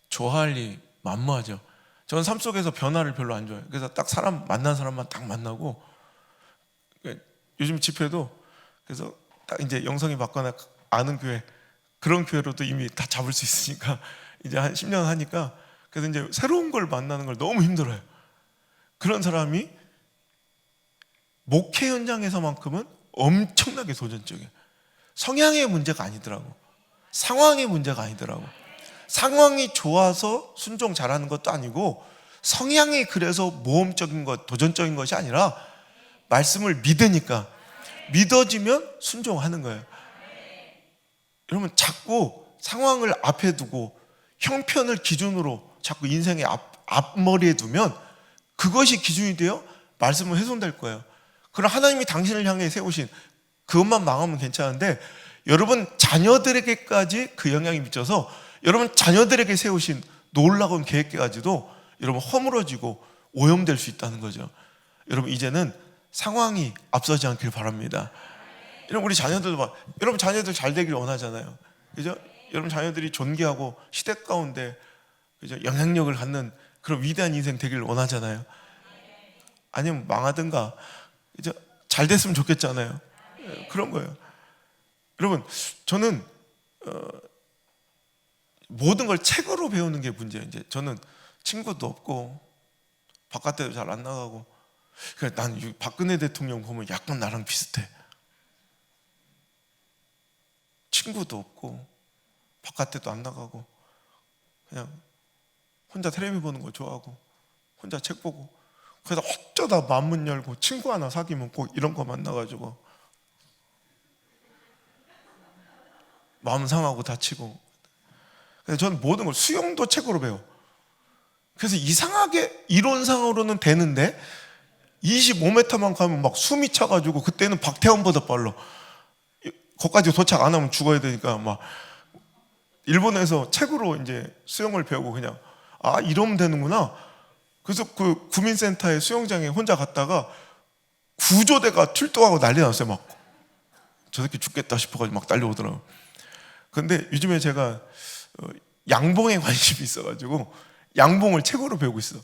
좋아할리 만무하죠. 저는 삶 속에서 변화를 별로 안 좋아해요. 그래서 딱 만난 사람만 딱 만나고, 요즘 집회도 그래서 딱 이제 영성이 받거나 아는 교회, 그런 교회로도 이미 다 잡을 수 있으니까 이제 한 10년 하니까, 그래서 이제 새로운 걸 만나는 걸 너무 힘들어요. 그런 사람이 목회 현장에서만큼은 엄청나게 도전적이에요. 성향의 문제가 아니더라고. 상황의 문제가 아니더라고. 상황이 좋아서 순종 잘하는 것도 아니고, 성향이 그래서 모험적인 것, 도전적인 것이 아니라 말씀을 믿으니까, 믿어지면 순종하는 거예요. 여러분, 자꾸 상황을 앞에 두고 형편을 기준으로 자꾸 인생의 앞머리에 두면 그것이 기준이 되어 말씀은 훼손될 거예요. 그럼 하나님이 당신을 향해 세우신 그것만 망하면 괜찮은데, 여러분 자녀들에게까지 그 영향이 미쳐서 여러분 자녀들에게 세우신 놀라운 계획까지도 여러분 허물어지고 오염될 수 있다는 거죠. 여러분, 이제는 상황이 앞서지 않길 바랍니다. 여러분, 우리 자녀들도 봐. 여러분 자녀들 잘 되기를 원하잖아요. 그죠? 여러분 자녀들이 존귀하고 시대 가운데, 그죠? 영향력을 갖는 그런 위대한 인생 되기를 원하잖아요. 아니면 망하든가, 그죠? 잘 됐으면 좋겠잖아요. 그런 거예요. 여러분, 저는 모든 걸 책으로 배우는 게 문제예요. 이제 저는 친구도 없고 바깥에도 잘 안 나가고, 그러니까 난 박근혜 대통령 보면 약간 나랑 비슷해. 친구도 없고 바깥에도 안 나가고 그냥 혼자 텔레비 보는 거 좋아하고 혼자 책 보고, 그래서 어쩌다 맘문 열고 친구 하나 사귀면 꼭 이런 거 만나가지고 마음 상하고 다치고. 그래서 저는 모든 걸 수영도 책으로 배워. 그래서 이상하게 이론상으로는 되는데 25m만 가면 막 숨이 차가지고, 그때는 박태환보다 빨라. 거기까지 도착 안 하면 죽어야 되니까 막 일본에서 책으로 이제 수영을 배우고, 그냥 아 이러면 되는구나. 그래서 그 구민센터에 수영장에 혼자 갔다가 구조대가 출동하고 난리 났어요. 막 저 새끼 죽겠다 싶어가지고 막 달려오더라고요. 근데 요즘에 제가 양봉에 관심이 있어가지고 양봉을 책으로 배우고 있어.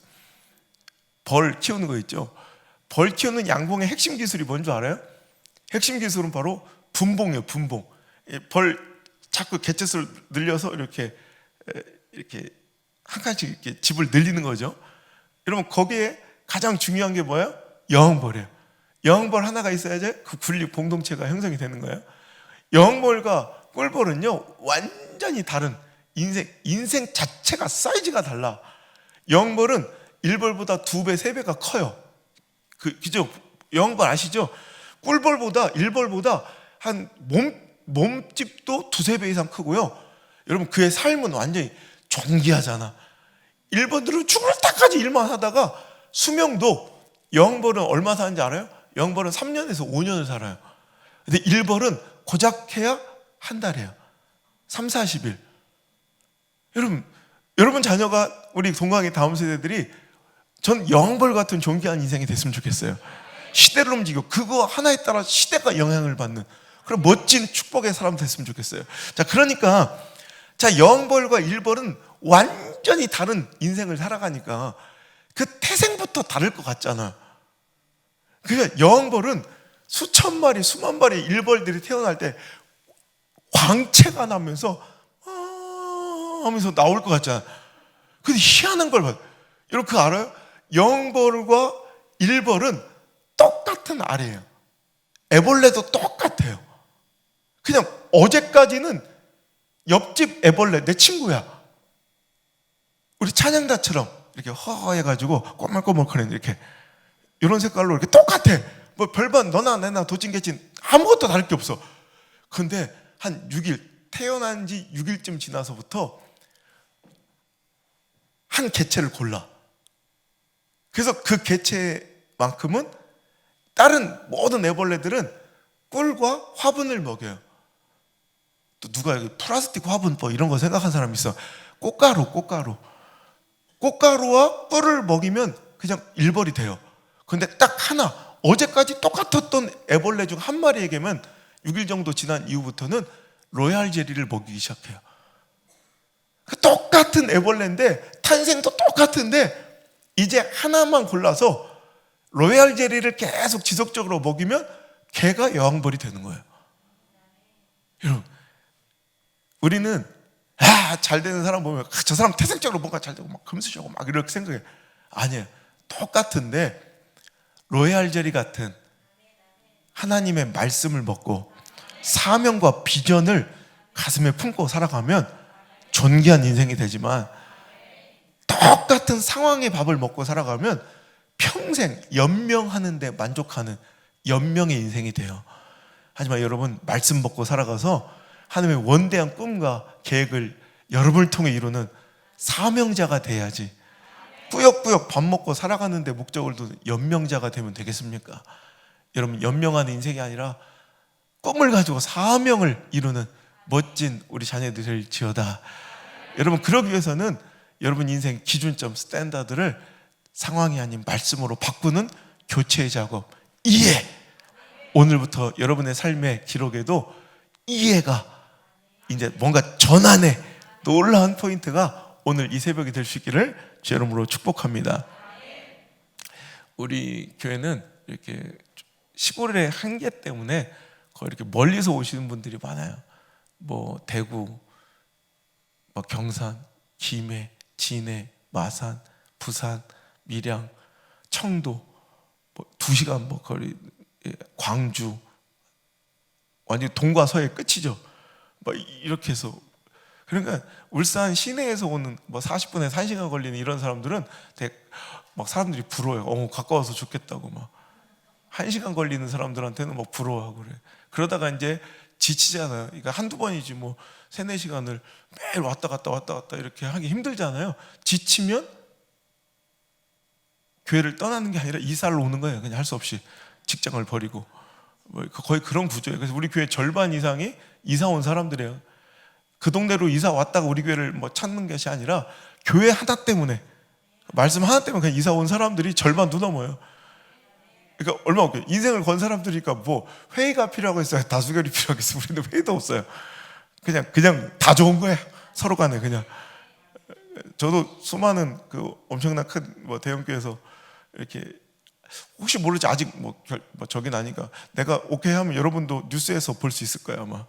벌 키우는 거 있죠. 벌 키우는 양봉의 핵심 기술이 뭔지 알아요? 핵심 기술은 바로 분봉이에요. 분봉. 벌 자꾸 개체수를 늘려서 이렇게 한 칸씩 이렇게 집을 늘리는 거죠. 여러분, 거기에 가장 중요한 게 뭐예요? 여왕벌이에요. 여왕벌 하나가 있어야지 그 군립 공동체가 형성이 되는 거예요. 여왕벌과 꿀벌은요 완전히 다른 인생 자체가 사이즈가 달라. 여왕벌은 일벌보다 2배, 3배가 커요. 그죠? 여왕벌 아시죠? 꿀벌보다 일벌보다 한 몸집도 2-3배 이상 크고요. 여러분, 그의 삶은 완전히 존귀하잖아. 일벌들은 죽을 때까지 일만 하다가 수명도, 여왕벌은 얼마 사는지 알아요? 여왕벌은 3년에서 5년을 살아요. 근데 일벌은 고작 해야 한 달이에요. 30-40일. 여러분 자녀가, 우리 동강의 다음 세대들이, 전 여왕벌 같은 존귀한 인생이 됐으면 좋겠어요. 시대를 움직이고 그거 하나에 따라 시대가 영향을 받는 그런 멋진 축복의 사람 됐으면 좋겠어요. 자, 그러니까 여왕벌과 일벌은 완전히 다른 인생을 살아가니까 그 태생부터 다를 것 같잖아. 그러니까 여왕벌은 수천 마리, 수만 마리 일벌들이 태어날 때 광채가 나면서 하면서 나올 것 같잖아. 근데 희한한 걸 봐요. 여러분, 그거 알아요? 여왕벌과 일벌은 똑같은 알이에요. 애벌레도 똑같아요. 그냥 어제까지는 옆집 애벌레, 내 친구야. 우리 찬양다처럼 이렇게 허해가지고 꼬물꼬물거리는 이렇게 이런 색깔로 이렇게 똑같아. 뭐 별반 너나 내나 도찐개찐 아무것도 다를 게 없어. 근데 한 6일, 태어난 지 6일쯤 지나서부터 한 개체를 골라. 그래서 그 개체만큼은 다른 모든 애벌레들은 꿀과 화분을 먹여요. 또 누가 여기 플라스틱 화분 뭐 이런 거 생각한 사람 있어. 꽃가루와 꿀을 먹이면 그냥 일벌이 돼요. 근데 딱 하나, 어제까지 똑같았던 애벌레 중 한 마리에게만 6일 정도 지난 이후부터는 로얄 젤리를 먹이기 시작해요. 똑같은 애벌레인데, 탄생도 똑같은데, 이제 하나만 골라서 로얄 젤리를 계속 지속적으로 먹이면 걔가 여왕벌이 되는 거예요. 여러분, 우리는 잘 되는 사람 보면 저 사람 태생적으로 뭔가 잘 되고 막 금수저고 막 이렇게 생각해. 아니에요. 똑같은데 로얄 젤리 같은 하나님의 말씀을 먹고 사명과 비전을 가슴에 품고 살아가면 존귀한 인생이 되지만, 똑같은 상황의 밥을 먹고 살아가면 평생 연명하는 데 만족하는 연명의 인생이 돼요. 하지만 여러분, 말씀 먹고 살아가서 하나님의 원대한 꿈과 계획을 여러분을 통해 이루는 사명자가 돼야지. 꾸역꾸역 밥 먹고 살아가는데 목적을 둔 연명자가 되면 되겠습니까? 여러분, 연명하는 인생이 아니라 꿈을 가지고 사명을 이루는 멋진 우리 자녀들을 지어다. 여러분, 그러기 위해서는 여러분 인생 기준점, 스탠다드를 상황이 아닌 말씀으로 바꾸는 교체의 작업, 이해. 오늘부터 여러분의 삶의 기록에도 이해가 이제 뭔가 전환의 놀라운 포인트가 오늘 이 새벽이 될 수 있기를 주 이름으로 축복합니다. 우리 교회는 이렇게 시골의 한계 때문에 거의 이렇게 멀리서 오시는 분들이 많아요. 뭐 대구, 뭐 경산, 김해, 진해, 마산, 부산, 밀양, 청도, 뭐 2시간 뭐 거리, 광주, 완전 동과 서의 끝이죠. 뭐 이렇게 해서, 그러니까 울산 시내에서 오는 뭐 40분에서 1시간 걸리는 이런 사람들은 되게 막 사람들이 부러워요. 가까워서 좋겠다고. 막 1시간 걸리는 사람들한테는 막 부러워하고 그래. 그러다가 이제 지치잖아요. 그러니까 한두 번이지 뭐 3-4시간을 매일 왔다 갔다 이렇게 하기 힘들잖아요. 지치면 교회를 떠나는 게 아니라 이사를 오는 거예요. 그냥 할 수 없이 직장을 버리고. 뭐 거의 그런 구조예요. 그래서 우리 교회 절반 이상이 이사 온 사람들이에요. 그 동네로 이사 왔다가 우리 교회를 뭐 찾는 것이 아니라 교회 하나 때문에, 말씀 하나 때문에 그냥 이사 온 사람들이 절반도 넘어요. 그러니까 얼마나 웃겨요. 인생을 건 사람들이니까 뭐 회의가 필요하고 있어요, 다수결이 필요하겠어요. 우리는 회의도 없어요. 그냥 다 좋은 거예요. 서로 간에 그냥. 저도 수많은 그 엄청난 큰 뭐 대형교회에서 이렇게, 혹시 모르지, 아직 뭐 저긴 아니까 내가 오케이 하면 여러분도 뉴스에서 볼 수 있을 거예요. 아마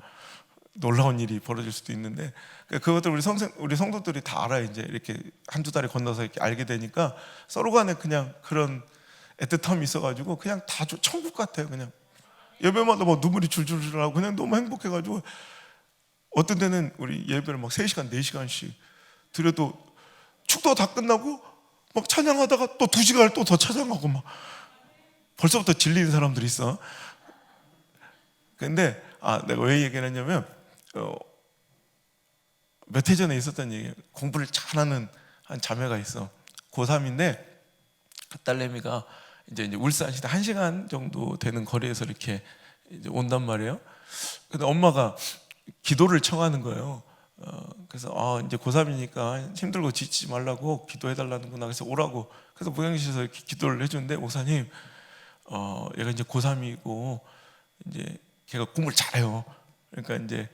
놀라운 일이 벌어질 수도 있는데, 그것들 우리 성도들이 다 알아요. 이제 이렇게 한두 달에 건너서 이렇게 알게 되니까 서로 간에 그냥 그런 애틋함이 있어가지고 그냥 다 천국 같아요. 그냥 예배마다 뭐 눈물이 줄줄줄 나고 그냥 너무 행복해가지고, 어떤 데는 우리 예배를 막 3시간 4시간씩 드려도 축도 다 끝나고 막 찬양하다가 또 2시간을 또 더 찬양하고, 막 벌써부터 질리는 사람들이 있어. 근데 내가 왜 얘기를 했냐면, 몇 해 전에 있었던 얘기예요. 공부를 잘하는 한 자매가 있어. 고3인데 그 딸내미가 이제 울산 시대 1시간 정도 되는 거리에서 이렇게 이제 온단 말이에요. 근데 엄마가 기도를 청하는 거예요. 그래서 이제 고3이니까 힘들고 지치지 말라고 기도해달라는구나. 그래서 오라고. 그래서 목양실에서 이렇게 기도를 해주는데, 목사님, 얘가 이제 고3이고 이제 걔가 공부를 잘해요. 그러니까 이제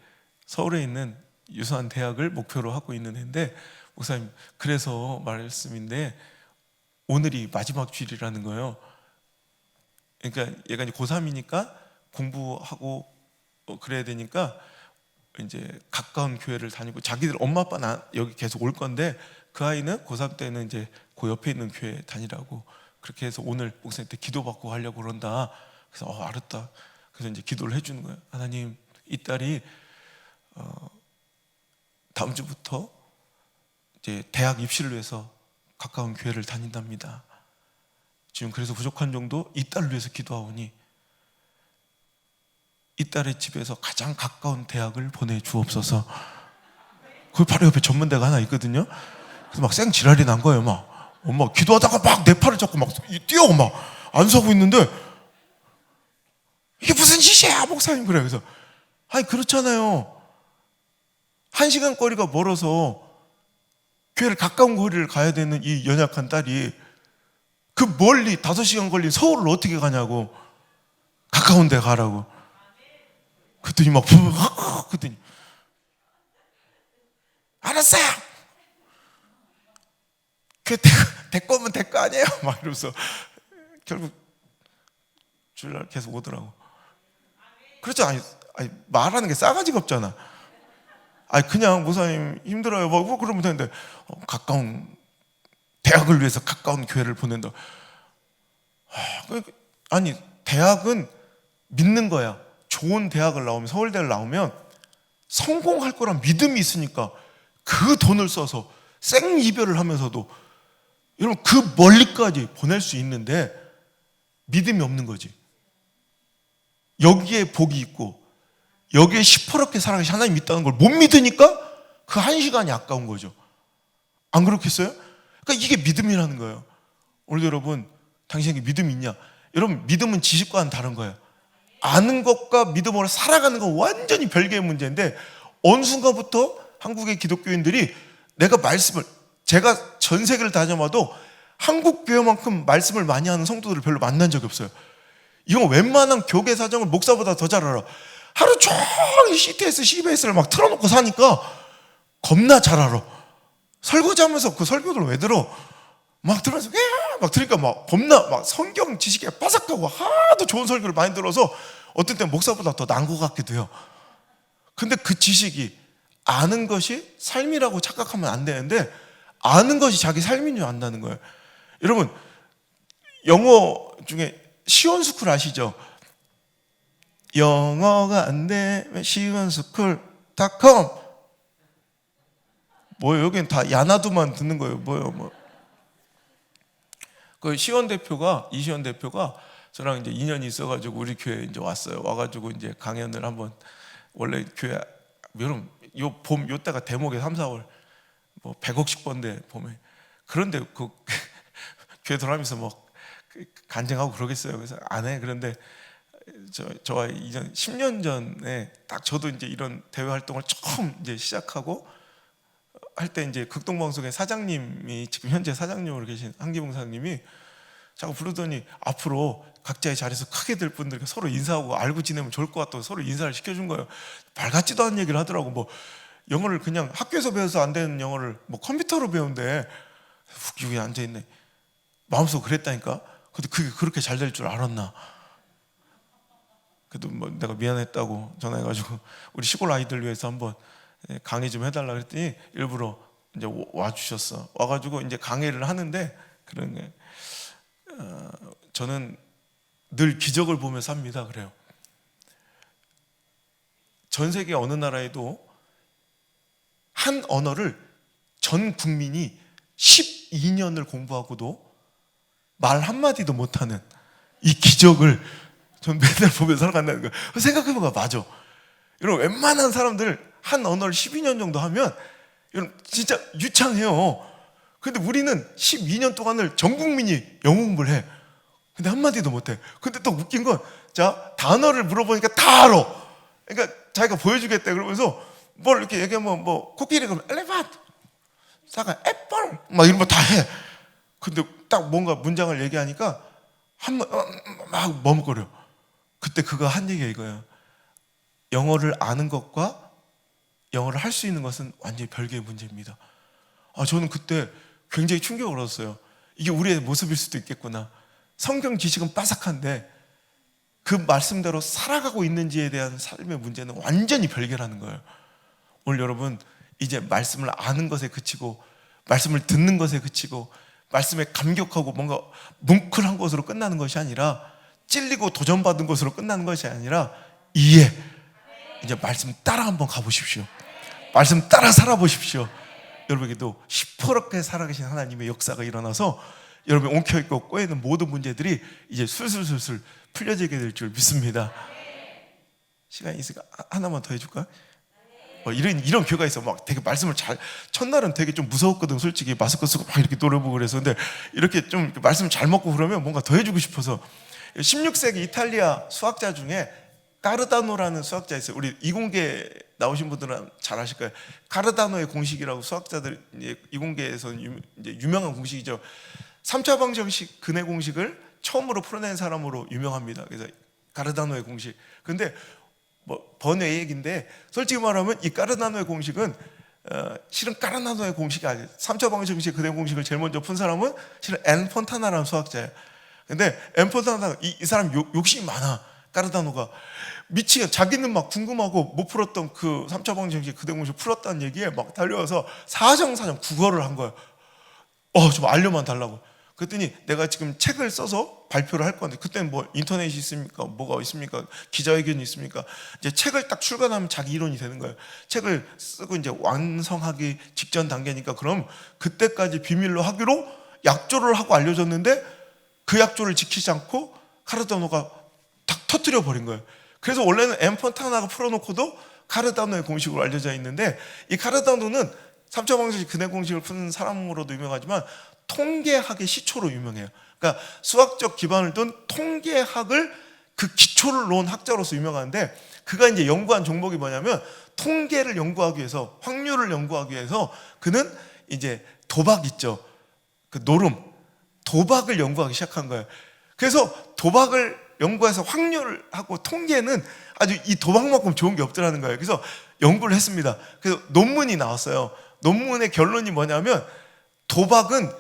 서울에 있는 유수한 대학을 목표로 하고 있는 애인데, 목사님, 그래서 말씀인데 오늘이 마지막 주일이라는 거예요. 그러니까 얘가 이제 고3이니까 공부하고 그래야 되니까 이제 가까운 교회를 다니고, 자기들 엄마 아빠는 여기 계속 올 건데 그 아이는 고3 때는 이제 그 옆에 있는 교회 다니라고, 그렇게 해서 오늘 목사님한테 기도받고 가려고 그런다. 그래서 알았다. 그래서 이제 기도를 해주는 거예요. 하나님, 이 딸이 다음 주부터 이제 대학 입시를 위해서 가까운 교회를 다닌답니다. 지금 그래서 부족한 정도 이 딸을 위해서 기도하오니 이 딸의 집에서 가장 가까운 대학을 보내주옵소서. 그 바로 옆에 전문대가 하나 있거든요. 그래서 막 생지랄이 난 거예요. 막 엄마 기도하다가 막 내 팔을 잡고 막 뛰어, 막 안 서고 있는데, 이게 무슨 짓이야 목사님. 그래. 그래서 아니 그렇잖아요. 1시간 거리가 멀어서 교회를 가까운 거리를 가야 되는 이 연약한 딸이 그 멀리 5시간 걸린 서울을 어떻게 가냐고. 가까운 데 가라고. 그랬더니 막 그랬더니 알았어요. 교회 데리고 오면 될 거 아니에요. 막 이러면서 결국 주일날 계속 오더라고. 그렇죠. 아니 말하는 게 싸가지가 없잖아. 그냥 목사님 힘들어요 뭐 그러면 되는데, 가까운 대학을 위해서 가까운 교회를 보낸다. 아니 대학은 믿는 거야. 좋은 대학을 나오면, 서울대를 나오면 성공할 거란 믿음이 있으니까 그 돈을 써서 생이별을 하면서도 여러분 그 멀리까지 보낼 수 있는데, 믿음이 없는 거지. 여기에 복이 있고 여기에 시퍼렇게 살아가신 하나님 있다는 걸 못 믿으니까 그 1시간이 아까운 거죠. 안 그렇겠어요? 그러니까 이게 믿음이라는 거예요. 오늘 여러분, 당신에게 믿음이 있냐? 여러분, 믿음은 지식과는 다른 거예요. 아는 것과 믿음으로 살아가는 건 완전히 별개의 문제인데, 어느 순간부터 한국의 기독교인들이 제가 전 세계를 다녀봐도 한국 교회만큼 말씀을 많이 하는 성도들을 별로 만난 적이 없어요. 이건 웬만한 교계 사정을 목사보다 더 잘 알아. 하루 종일 CTS, CBS를 막 틀어놓고 사니까 겁나 잘 알아. 설거지하면서 그 설교를 왜 들어? 막 들으면서 막 들으니까 막 겁나 막 성경 지식에 빠삭하고 하도 좋은 설교를 많이 들어서 어떤 때는 목사보다 더 나은 것 같기도 해요. 근데 그 지식이 아는 것이 삶이라고 착각하면 안 되는데 아는 것이 자기 삶인 줄 안다는 거예요. 여러분 영어 중에 시원스쿨 아시죠? 영어가 안 되면 시원스쿨.com 뭐예요? 여기는 다 야나두만 듣는 거예요. 뭐예요? 뭐. 그 이시원 대표가 저랑 이제 인연이 있어가지고 우리 교회 이제 왔어요. 와가지고 이제 강연을 한번 원래 교회 여러분 요 때가 대목에 3, 4월 뭐 100억씩 번데 봄에 그런데 그 교회 돌아가면서 뭐 간증하고 그러겠어요. 그래서 안 해. 그런데 저와 이전 10년 전에 딱 저도 이제 이런 대외 활동을 처음 이제 시작하고 할 때 이제 극동방송의 사장님이 지금 현재 사장님으로 계신 한기봉 사장님이 자꾸 부르더니 앞으로 각자의 자리에서 크게 될 분들과 서로 인사하고 알고 지내면 좋을 것 같다고 서로 인사를 시켜준 거예요. 말 같지도 않은 얘기를 하더라고. 뭐 영어를 그냥 학교에서 배워서 안 되는 영어를 뭐 컴퓨터로 배운대. 여기 앉아있네. 마음속으로 그랬다니까. 근데 그게 그렇게 잘 될 줄 알았나. 그래도 뭐 내가 미안했다고 전화해가지고 우리 시골 아이들 위해서 한번 강의 좀 해달라 그랬더니 일부러 이제 와주셨어. 와가지고 이제 강의를 하는데 그런 게 저는 늘 기적을 보며 삽니다. 그래요. 전 세계 어느 나라에도 한 언어를 전 국민이 12년을 공부하고도 말 한마디도 못하는 이 기적을 전 맨날 보면서 살아간다는 거예요. 생각해보면 맞아. 여러분 웬만한 사람들 한 언어를 12년 정도 하면 여러분 진짜 유창해요. 근데 우리는 12년 동안을 전 국민이 영어 공부를 해. 근데 한마디도 못해. 근데 또 웃긴 건 자 단어를 물어보니까 다 알아. 그러니까 자기가 보여주겠대. 그러면서 뭘 이렇게 얘기하면 뭐 코끼리 그러면 엘레판트, 사과, 애플 막 이런 거 다 해. 근데 딱 뭔가 문장을 얘기하니까 막 머뭇거려. 그때 그가 한 얘기가 이거예요. 영어를 아는 것과 영어를 할 수 있는 것은 완전히 별개의 문제입니다. 저는 그때 굉장히 충격을 얻었어요. 이게 우리의 모습일 수도 있겠구나. 성경 지식은 빠삭한데 그 말씀대로 살아가고 있는지에 대한 삶의 문제는 완전히 별개라는 거예요. 오늘 여러분 이제 말씀을 아는 것에 그치고 말씀을 듣는 것에 그치고 말씀에 감격하고 뭔가 뭉클한 것으로 끝나는 것이 아니라 찔리고 도전받은 것으로 끝나는 것이 아니라 이해. 이제 말씀 따라 한번 가보십시오. 말씀 따라 살아보십시오. 여러분에게도 시퍼렇게 살아계신 하나님의 역사가 일어나서 여러분이 엉켜있고 꼬여있는 모든 문제들이 이제 술술술술 풀려지게 될 줄 믿습니다. 시간이 있으니까 하나만 더 해줄까? 이런 교회가 있어. 막 되게 말씀을 첫날은 되게 좀 무서웠거든. 솔직히 마스크 쓰고 막 이렇게 노려보고 그래서. 근데 이렇게 좀 말씀 잘 먹고 그러면 뭔가 더 해주고 싶어서. 16세기 이탈리아 수학자 중에 까르다노라는 수학자 있어요. 우리 이공계 나오신 분들은 잘 아실 거예요. 카르다노의 공식이라고 수학자들 이공계에서 이제 유명한 공식이죠. 3차 방정식 근해 공식을 처음으로 풀어낸 사람으로 유명합니다. 그래서 카르다노의 공식. 근데 뭐 번외 얘기인데 솔직히 말하면 이 까르다노의 공식은 실은 까르다노의 공식이 아니에요. 3차 방정식 근해 공식을 제일 먼저 푼 사람은 실은 앤 폰타나라는 수학자예요. 근데 앤 폰타나 이 사람 욕심이 많아. 까르다노가 미치게 자기는 막 궁금하고 못 풀었던 그 3차 방정식 근해 공식 풀었다는 얘기에 막 달려와서 사정사정 국어를 한 거예요. 좀 알려만 달라고. 그랬더니 내가 지금 책을 써서 발표를 할 건데 그때는 뭐 인터넷이 있습니까? 뭐가 있습니까? 기자회견이 있습니까? 이제 책을 딱 출간하면 자기 이론이 되는 거예요. 책을 쓰고 이제 완성하기 직전 단계니까 그럼 그때까지 비밀로 하기로 약조를 하고 알려줬는데 그 약조를 지키지 않고 카르다노가 탁 터뜨려 버린 거예요. 그래서 원래는 앤 폰타나가 풀어놓고도 카르다노의 공식으로 알려져 있는데 이 카르다노는 3차 방정식 근해 공식을 푸는 사람으로도 유명하지만 통계학의 시초로 유명해요. 그러니까 수학적 기반을 둔 통계학을 그 기초를 놓은 학자로서 유명한데 그가 이제 연구한 종목이 뭐냐면 통계를 연구하기 위해서 확률을 연구하기 위해서 그는 이제 도박 있죠. 그 노름, 도박을 연구하기 시작한 거예요. 그래서 도박을 연구해서 확률하고 통계는 아주 이 도박만큼 좋은 게 없더라는 거예요. 그래서 연구를 했습니다. 그래서 논문이 나왔어요. 논문의 결론이 뭐냐면 도박은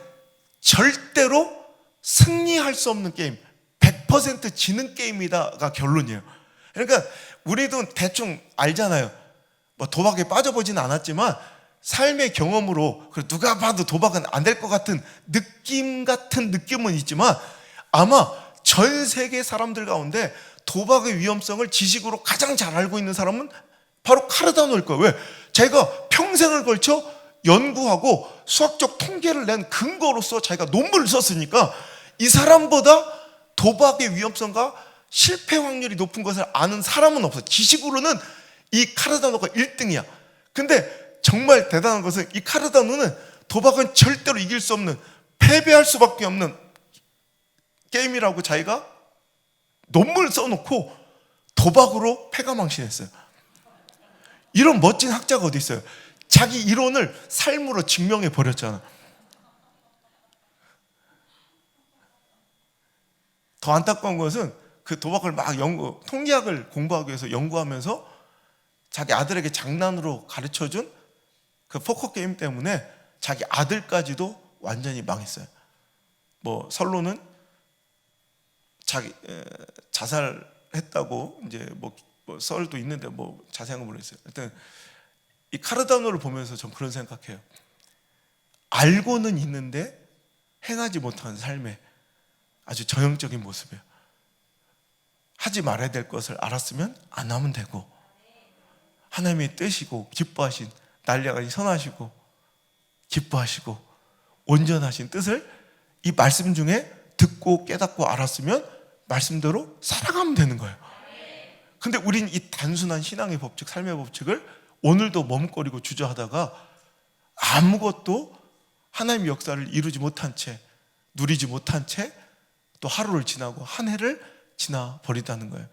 절대로 승리할 수 없는 게임, 100% 지는 게임이다가 결론이에요. 그러니까 우리도 대충 알잖아요. 뭐 도박에 빠져보지는 않았지만 삶의 경험으로 누가 봐도 도박은 안 될 것 같은 느낌은 있지만 아마 전 세계 사람들 가운데 도박의 위험성을 지식으로 가장 잘 알고 있는 사람은 바로 카르다노일 거예요. 왜? 자기가 평생을 걸쳐 연구하고 수학적 통계를 낸 근거로서 자기가 논문을 썼으니까 이 사람보다 도박의 위험성과 실패 확률이 높은 것을 아는 사람은 없어. 지식으로는 이 카르다노가 1등이야. 근데 정말 대단한 것은 이 카르다노는 도박은 절대로 이길 수 없는, 패배할 수밖에 없는 게임이라고 자기가 논문을 써놓고 도박으로 패가망신했어요. 이런 멋진 학자가 어디 있어요? 자기 이론을 삶으로 증명해 버렸잖아. 더 안타까운 것은 그 도박을 막 통계학을 공부하기 위해서 연구하면서 자기 아들에게 장난으로 가르쳐준 그 포커 게임 때문에 자기 아들까지도 완전히 망했어요. 뭐 선로는 자기 자살했다고 이제 뭐 썰도 있는데 뭐 자세한 건 모르겠어요. 일단 이 카르다노를 보면서 전 그런 생각해요. 알고는 있는데 행하지 못한 삶의 아주 전형적인 모습이에요. 하지 말아야 될 것을 알았으면 안 하면 되고, 하나님의 뜻이고 기뻐하신 날려가니 선하시고 기뻐하시고 온전하신 뜻을 이 말씀 중에 듣고 깨닫고 알았으면 말씀대로 살아가면 되는 거예요. 근데 우린 이 단순한 신앙의 법칙, 삶의 법칙을 오늘도 머뭇거리고 주저하다가 아무것도 하나님의 역사를 이루지 못한 채, 누리지 못한 채 또 하루를 지나고 한 해를 지나 버린다는 거예요.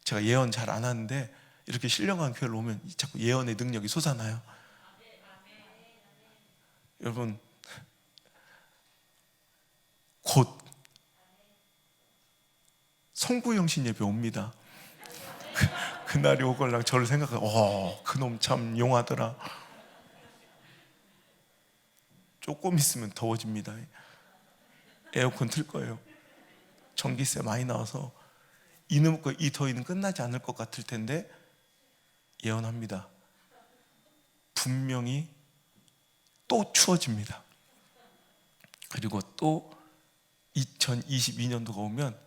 제가 예언 잘 안 하는데 이렇게 신령한 교회를 오면 자꾸 예언의 능력이 솟아나요. 여러분, 곧 성부영신 예배 옵니다. 그날이 오걸랑 저를 생각하고 그놈 참 용하더라. 조금 있으면 더워집니다. 에어컨 틀 거예요. 전기세 많이 나와서 이 더위는 끝나지 않을 것 같을 텐데 예언합니다. 분명히 또 추워집니다. 그리고 또 2022년도가 오면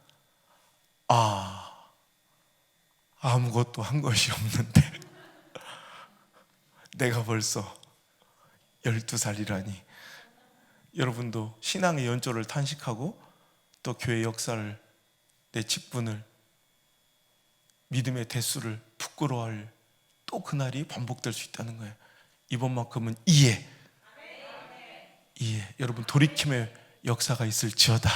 아무것도 한 것이 없는데 내가 벌써 12살이라니. 여러분도 신앙의 연조를 탄식하고 또 교회 역사를, 내 직분을, 믿음의 대수를 부끄러워할 또 그날이 반복될 수 있다는 거예요. 이번만큼은 이해. 여러분, 돌이킴의 역사가 있을지어다.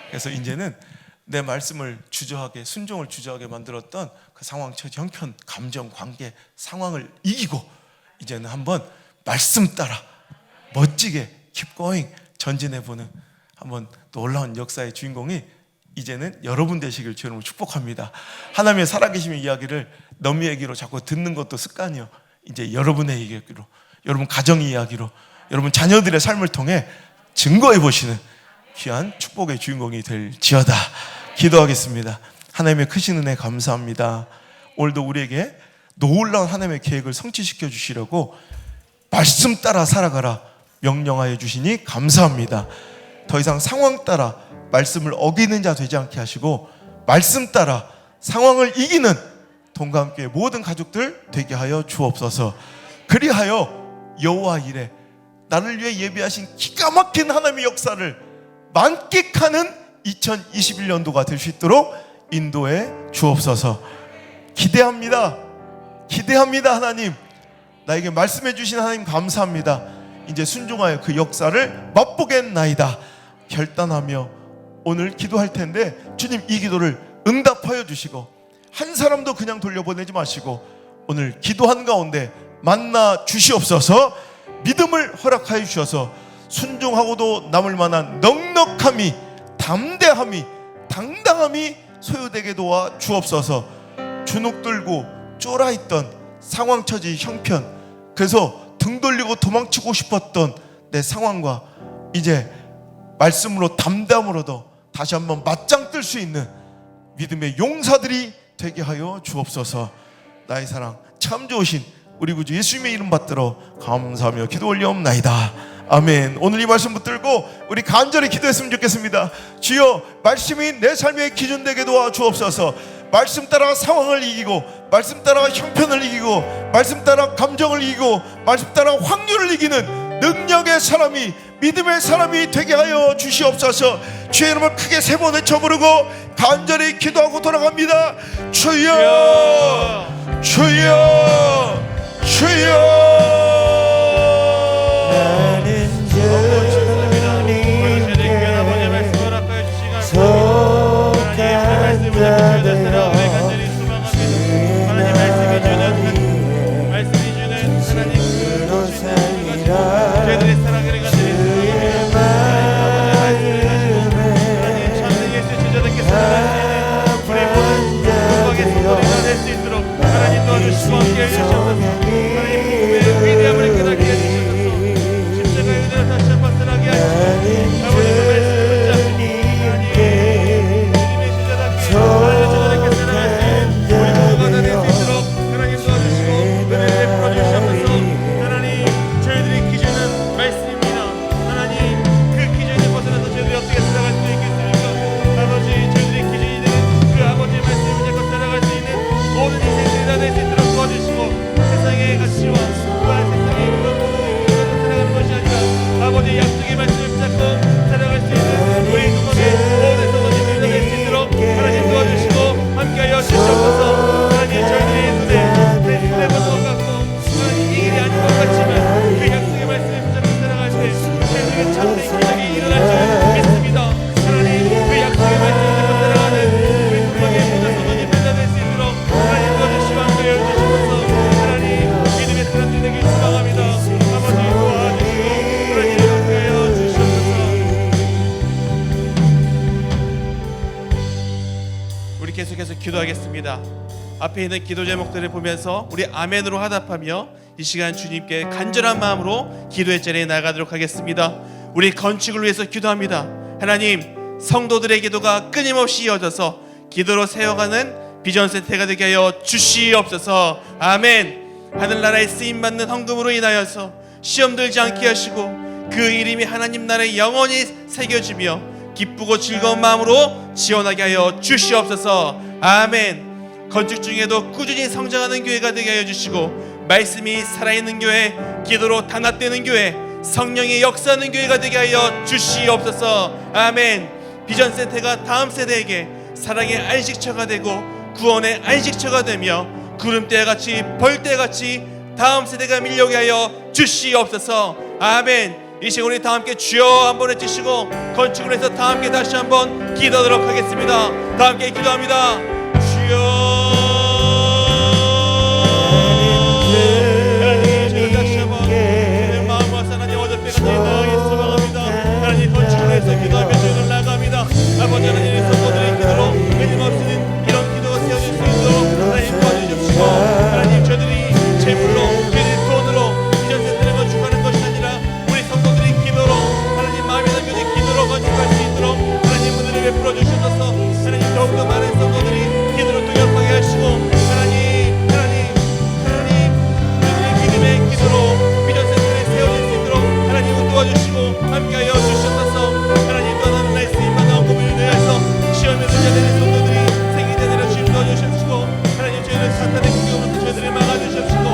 그래서 이제는 내 말씀을 주저하게, 순종을 주저하게 만들었던 그 상황, 처지, 형편, 감정, 관계, 상황을 이기고 이제는 한번 말씀 따라 멋지게 keep going, 전진해보는 한번 놀라운 역사의 주인공이 이제는 여러분 되시길 주님으로 축복합니다. 하나님의 살아계심의 이야기를 너미 얘기로 자꾸 듣는 것도 습관이요. 이제 여러분의 얘기로, 여러분 가정의 이야기로, 여러분 자녀들의 삶을 통해 증거해 보시는 귀한 축복의 주인공이 될지어다. 기도하겠습니다. 하나님의 크신 은혜 감사합니다. 오늘도 우리에게 놀라운 하나님의 계획을 성취시켜 주시려고 말씀 따라 살아가라 명령하여 주시니 감사합니다. 더 이상 상황 따라 말씀을 어기는 자 되지 않게 하시고 말씀 따라 상황을 이기는 돈과 함께 모든 가족들 되게 하여 주옵소서. 그리하여 여호와 이레, 나를 위해 예비하신 기가 막힌 하나님의 역사를 만끽하는 2021년도가 될 수 있도록 인도해 주옵소서. 기대합니다. 하나님, 나에게 말씀해 주신 하나님 감사합니다. 이제 순종하여 그 역사를 맛보겠나이다 결단하며 오늘 기도할 텐데, 주님 이 기도를 응답하여 주시고 한 사람도 그냥 돌려보내지 마시고 오늘 기도한 가운데 만나 주시옵소서. 믿음을 허락하여 주셔서 순종하고도 남을 만한 넉넉함이, 담대함이, 당당함이 소유되게 도와 주옵소서. 주눅들고 쫄아있던 상황, 처지, 형편, 그래서 등 돌리고 도망치고 싶었던 내 상황과 이제 말씀으로 담담으로도 다시 한번 맞짱 뜰 수 있는 믿음의 용사들이 되게 하여 주옵소서. 나의 사랑 참 좋으신 우리 구주 예수님의 이름 받들어 감사하며 기도 올려옵나이다. 아멘. 오늘 이 말씀 붙들고 우리 간절히 기도했으면 좋겠습니다. 주여, 말씀이 내 삶의 기준 되게 도와주옵소서. 말씀 따라 상황을 이기고, 말씀 따라 형편을 이기고, 말씀 따라 감정을 이기고, 말씀 따라 확률을 이기는 능력의 사람이, 믿음의 사람이 되게 하여 주시옵소서. 주의 이름을 크게 세 번 외쳐 부르고 간절히 기도하고 돌아갑니다. 주여, 주여, 주여. 나는 주님께 속한 자들아 주의 나라를 진심으로 살리라. 주의 계속해서 기도하겠습니다. 앞에 있는 기도 제목들을 보면서 우리 아멘으로 화답하며 이 시간 주님께 간절한 마음으로 기도의 자리에 나가도록 하겠습니다. 우리 건축을 위해서 기도합니다. 하나님, 성도들의 기도가 끊임없이 이어져서 기도로 세워가는 비전센터가 되게 하여 주시옵소서. 아멘. 하늘나라에 쓰임받는 헌금으로 인하여서 시험 들지 않게 하시고 그 이름이 하나님 나라에 영원히 새겨지며 기쁘고 즐거운 마음으로 지원하게 하여 주시옵소서. 아멘. 건축 중에도 꾸준히 성장하는 교회가 되게 하여 주시고 말씀이 살아있는 교회, 기도로 단합되는 교회, 성령의 역사하는 교회가 되게 하여 주시옵소서. 아멘. 비전센터가 다음 세대에게 사랑의 안식처가 되고 구원의 안식처가 되며 구름대같이 벌대같이 다음 세대가 밀려오게 하여 주시옵소서. 아멘. 이 시간 우리 다 함께 주여 한번 외치시고 건축을 해서 다 함께 다시 한번 기도하도록 하겠습니다. 다 함께 기도합니다. 주여. 하나님, 저를 다시 한번 내 마음과 하나님 어저께 같이 나가게 소망합니다. 하나님, 건축을 해서 기도하며 주를 나갑니다. 아버지 하나님의 성도들의 기도로 끊임없는 이런 기도가 세워질 수 있도록 하나님 도와주십시오. 하나님, 저들이 재물로, 저들이 돈으로 비전센터를 건축하는 것이 아니라 우리 성도들의 기도로 하나님 마음에 담겨진 기도로 건축할 수 있도록 하나님 은혜를 베풀어 주셔서 하나님 더욱더 많은 성도들이 기도로 동역하게 하시고 하나님 저들의 믿음의 기도로 비전센터를 세워질 수 있도록 하나님 도와주시고 함께하여 주셔서 하나님 떠나는 날 쓰임만 헌금을 위하여서 시험에 들려되는 성도들이 생기되는 주님 도와주시고 하나님 저희를 사탄의 공격으로부터 저희들을 막아주시옵시고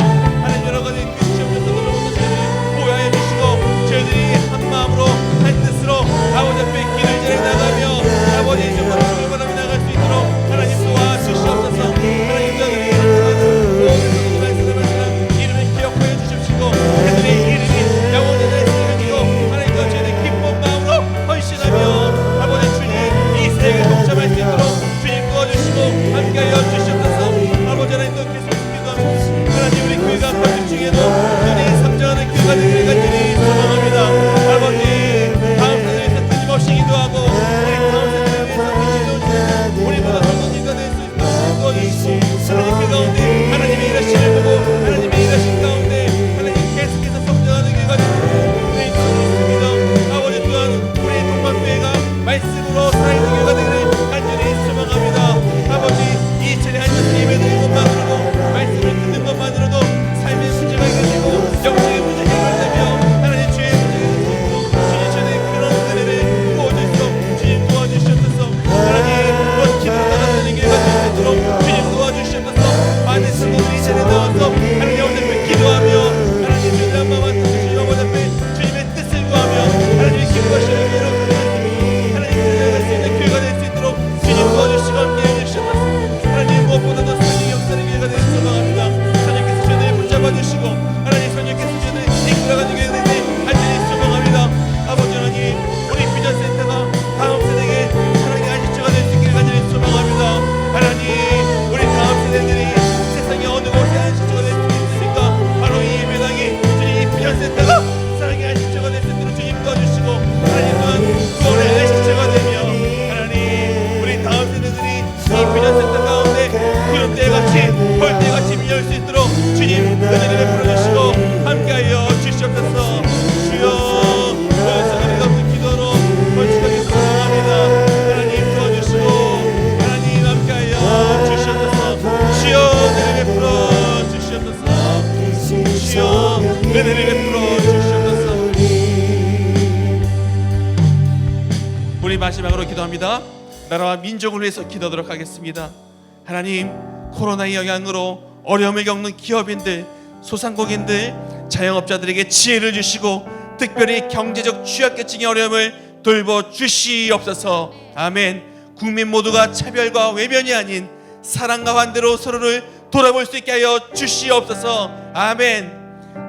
하나님 여러 가지 그 시험 요소들로부터 저희들을 보호하여 주시고 저희들이 한 마음으로 한 뜻으로 아버지 앞에 길을 잘 나가며 아버지 정말 출발하며 나갈 수 있도록 하나님 도와주시옵소서. 하나님 저희들이 모든 말씀을 이름을 기억하여 주십시고 그들의 이름이 영원히 날 새겨지고 하나님 저희들의 기쁜 마음으로 헌신하며 아버지 주님 이 세계에 동참할 수 있도록 주님 도와주시고 함께하여 주시옵소서. 아버지 하나님 또 계속 기도합니다. 하나님 우리 교회가 건축 중에도 주님 성장하는 교회가 되기를 간절히 소망합니다. 아버지 다음 세대에서 끊임없이 기도하고 우리 다음 세대를 위해서 기도하시고 우리 모든 성도님과 될 수 있도록 도와주시고 하나님 그 가운데 하나님의 일하심을 보고 하나님의 일하심 가운데 하나님 계속해서 성장하는 교회가 되기를 믿습니다. 아버지 또한 우리 동방교회가 말씀으로 살아있는 교회가 되기를 간절히 소망합니다. 아버지 이 차례 앉아서 예배드리는 것만으로도 말씀을 듣는 것만으로도 삶의 우리 마지막으로 기도합니다. 나라와 민족을 위해서 기도하도록 하겠습니다. 하나님, 코로나의 영향으로 어려움을 겪는 기업인들, 소상공인들, 자영업자들에게 지혜를 주시고 특별히 경제적 취약계층의 어려움을 돌보 주시옵소서. 아멘. 국민 모두가 차별과 외면이 아닌 사랑과 환대로 서로를 돌아볼 수 있게 하여 주시옵소서. 아멘.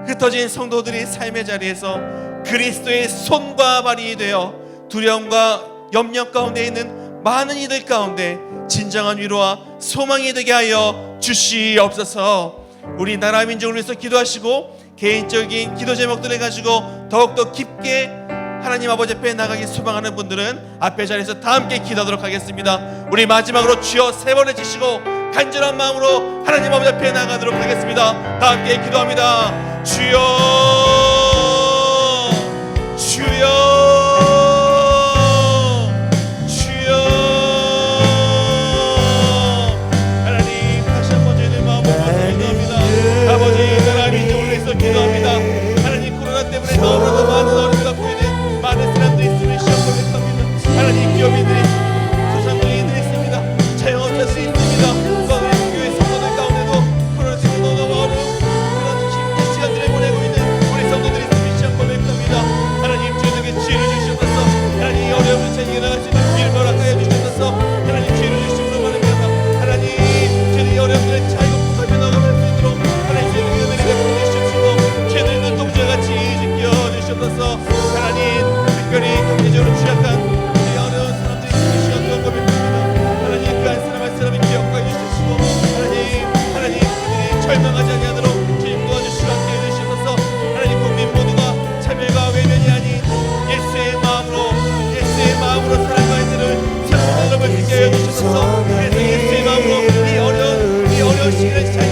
흩어진 성도들이 삶의 자리에서 그리스도의 손과 발이 되어 두려움과 염려 가운데 있는 많은 이들 가운데 진정한 위로와 소망이 되게 하여 주시옵소서. 우리 나라 민족을 위해서 기도하시고 개인적인 기도 제목들을 가지고 더욱더 깊게 하나님 아버지 앞에 나가기 소망하는 분들은 앞에 자리에서 다 함께 기도하도록 하겠습니다. 우리 마지막으로 주여 세 번 외치시고 간절한 마음으로 하나님 아버지 앞에 나가도록 하겠습니다. 다 함께 기도합니다. 주여, 주여, 주여. 하나님, 다시 한번 저희들 마음을 기도합니다. 아버지, 나라 민족을 위해서 기도합니다. 하나님, 코로나 때문에 너무나도 많은 어려움을 갖고 있는 많은 사람들이 있으면 시험 고백합니다. 하나님, 기업인들이, 소상공인들이 있습니다. 자영업자들이 있습니다. 또한 교회 성도들 가운데도 코로나 때문에 너무 어려운 그런 힘든 시간들을 보내고 있는 우리 성도들이 있으면 시험 고백합니다. 하나님, 저희에게 지혜를 주시옵소서. 하나님, 이 어려움을 잘 이겨나갈 수 있는 길을 허락하여 주시옵소서. 하나님, 지혜를 주시옵소서. 바랍니다. 하나님, 저희의 어려움들을 잘 극복하며 나아갈 수 있도록 하나님, 저희에게 은혜를 베풀어 주시옵시고 저희들은 동지같이 지켜 주시옵소서. 하나님, 특별히 경제적으로 취약한 우리 어려운 사람들이 있는 시간 동안 고백합니다. 하나님, 그 한 사람 한 사람이 기억하여 주시고 하나님 그들이 절망하지 아니하도록 주님 도와주시고 함께해 주시옵소서. 하나님, 국민 모두가 차별과 외면이 아닌 예수의 마음으로 사랑과 인들을 새로운 사람을 지켜 주시옵소서. 그래서 예수의 마음으로 이 어려운 시기를 잘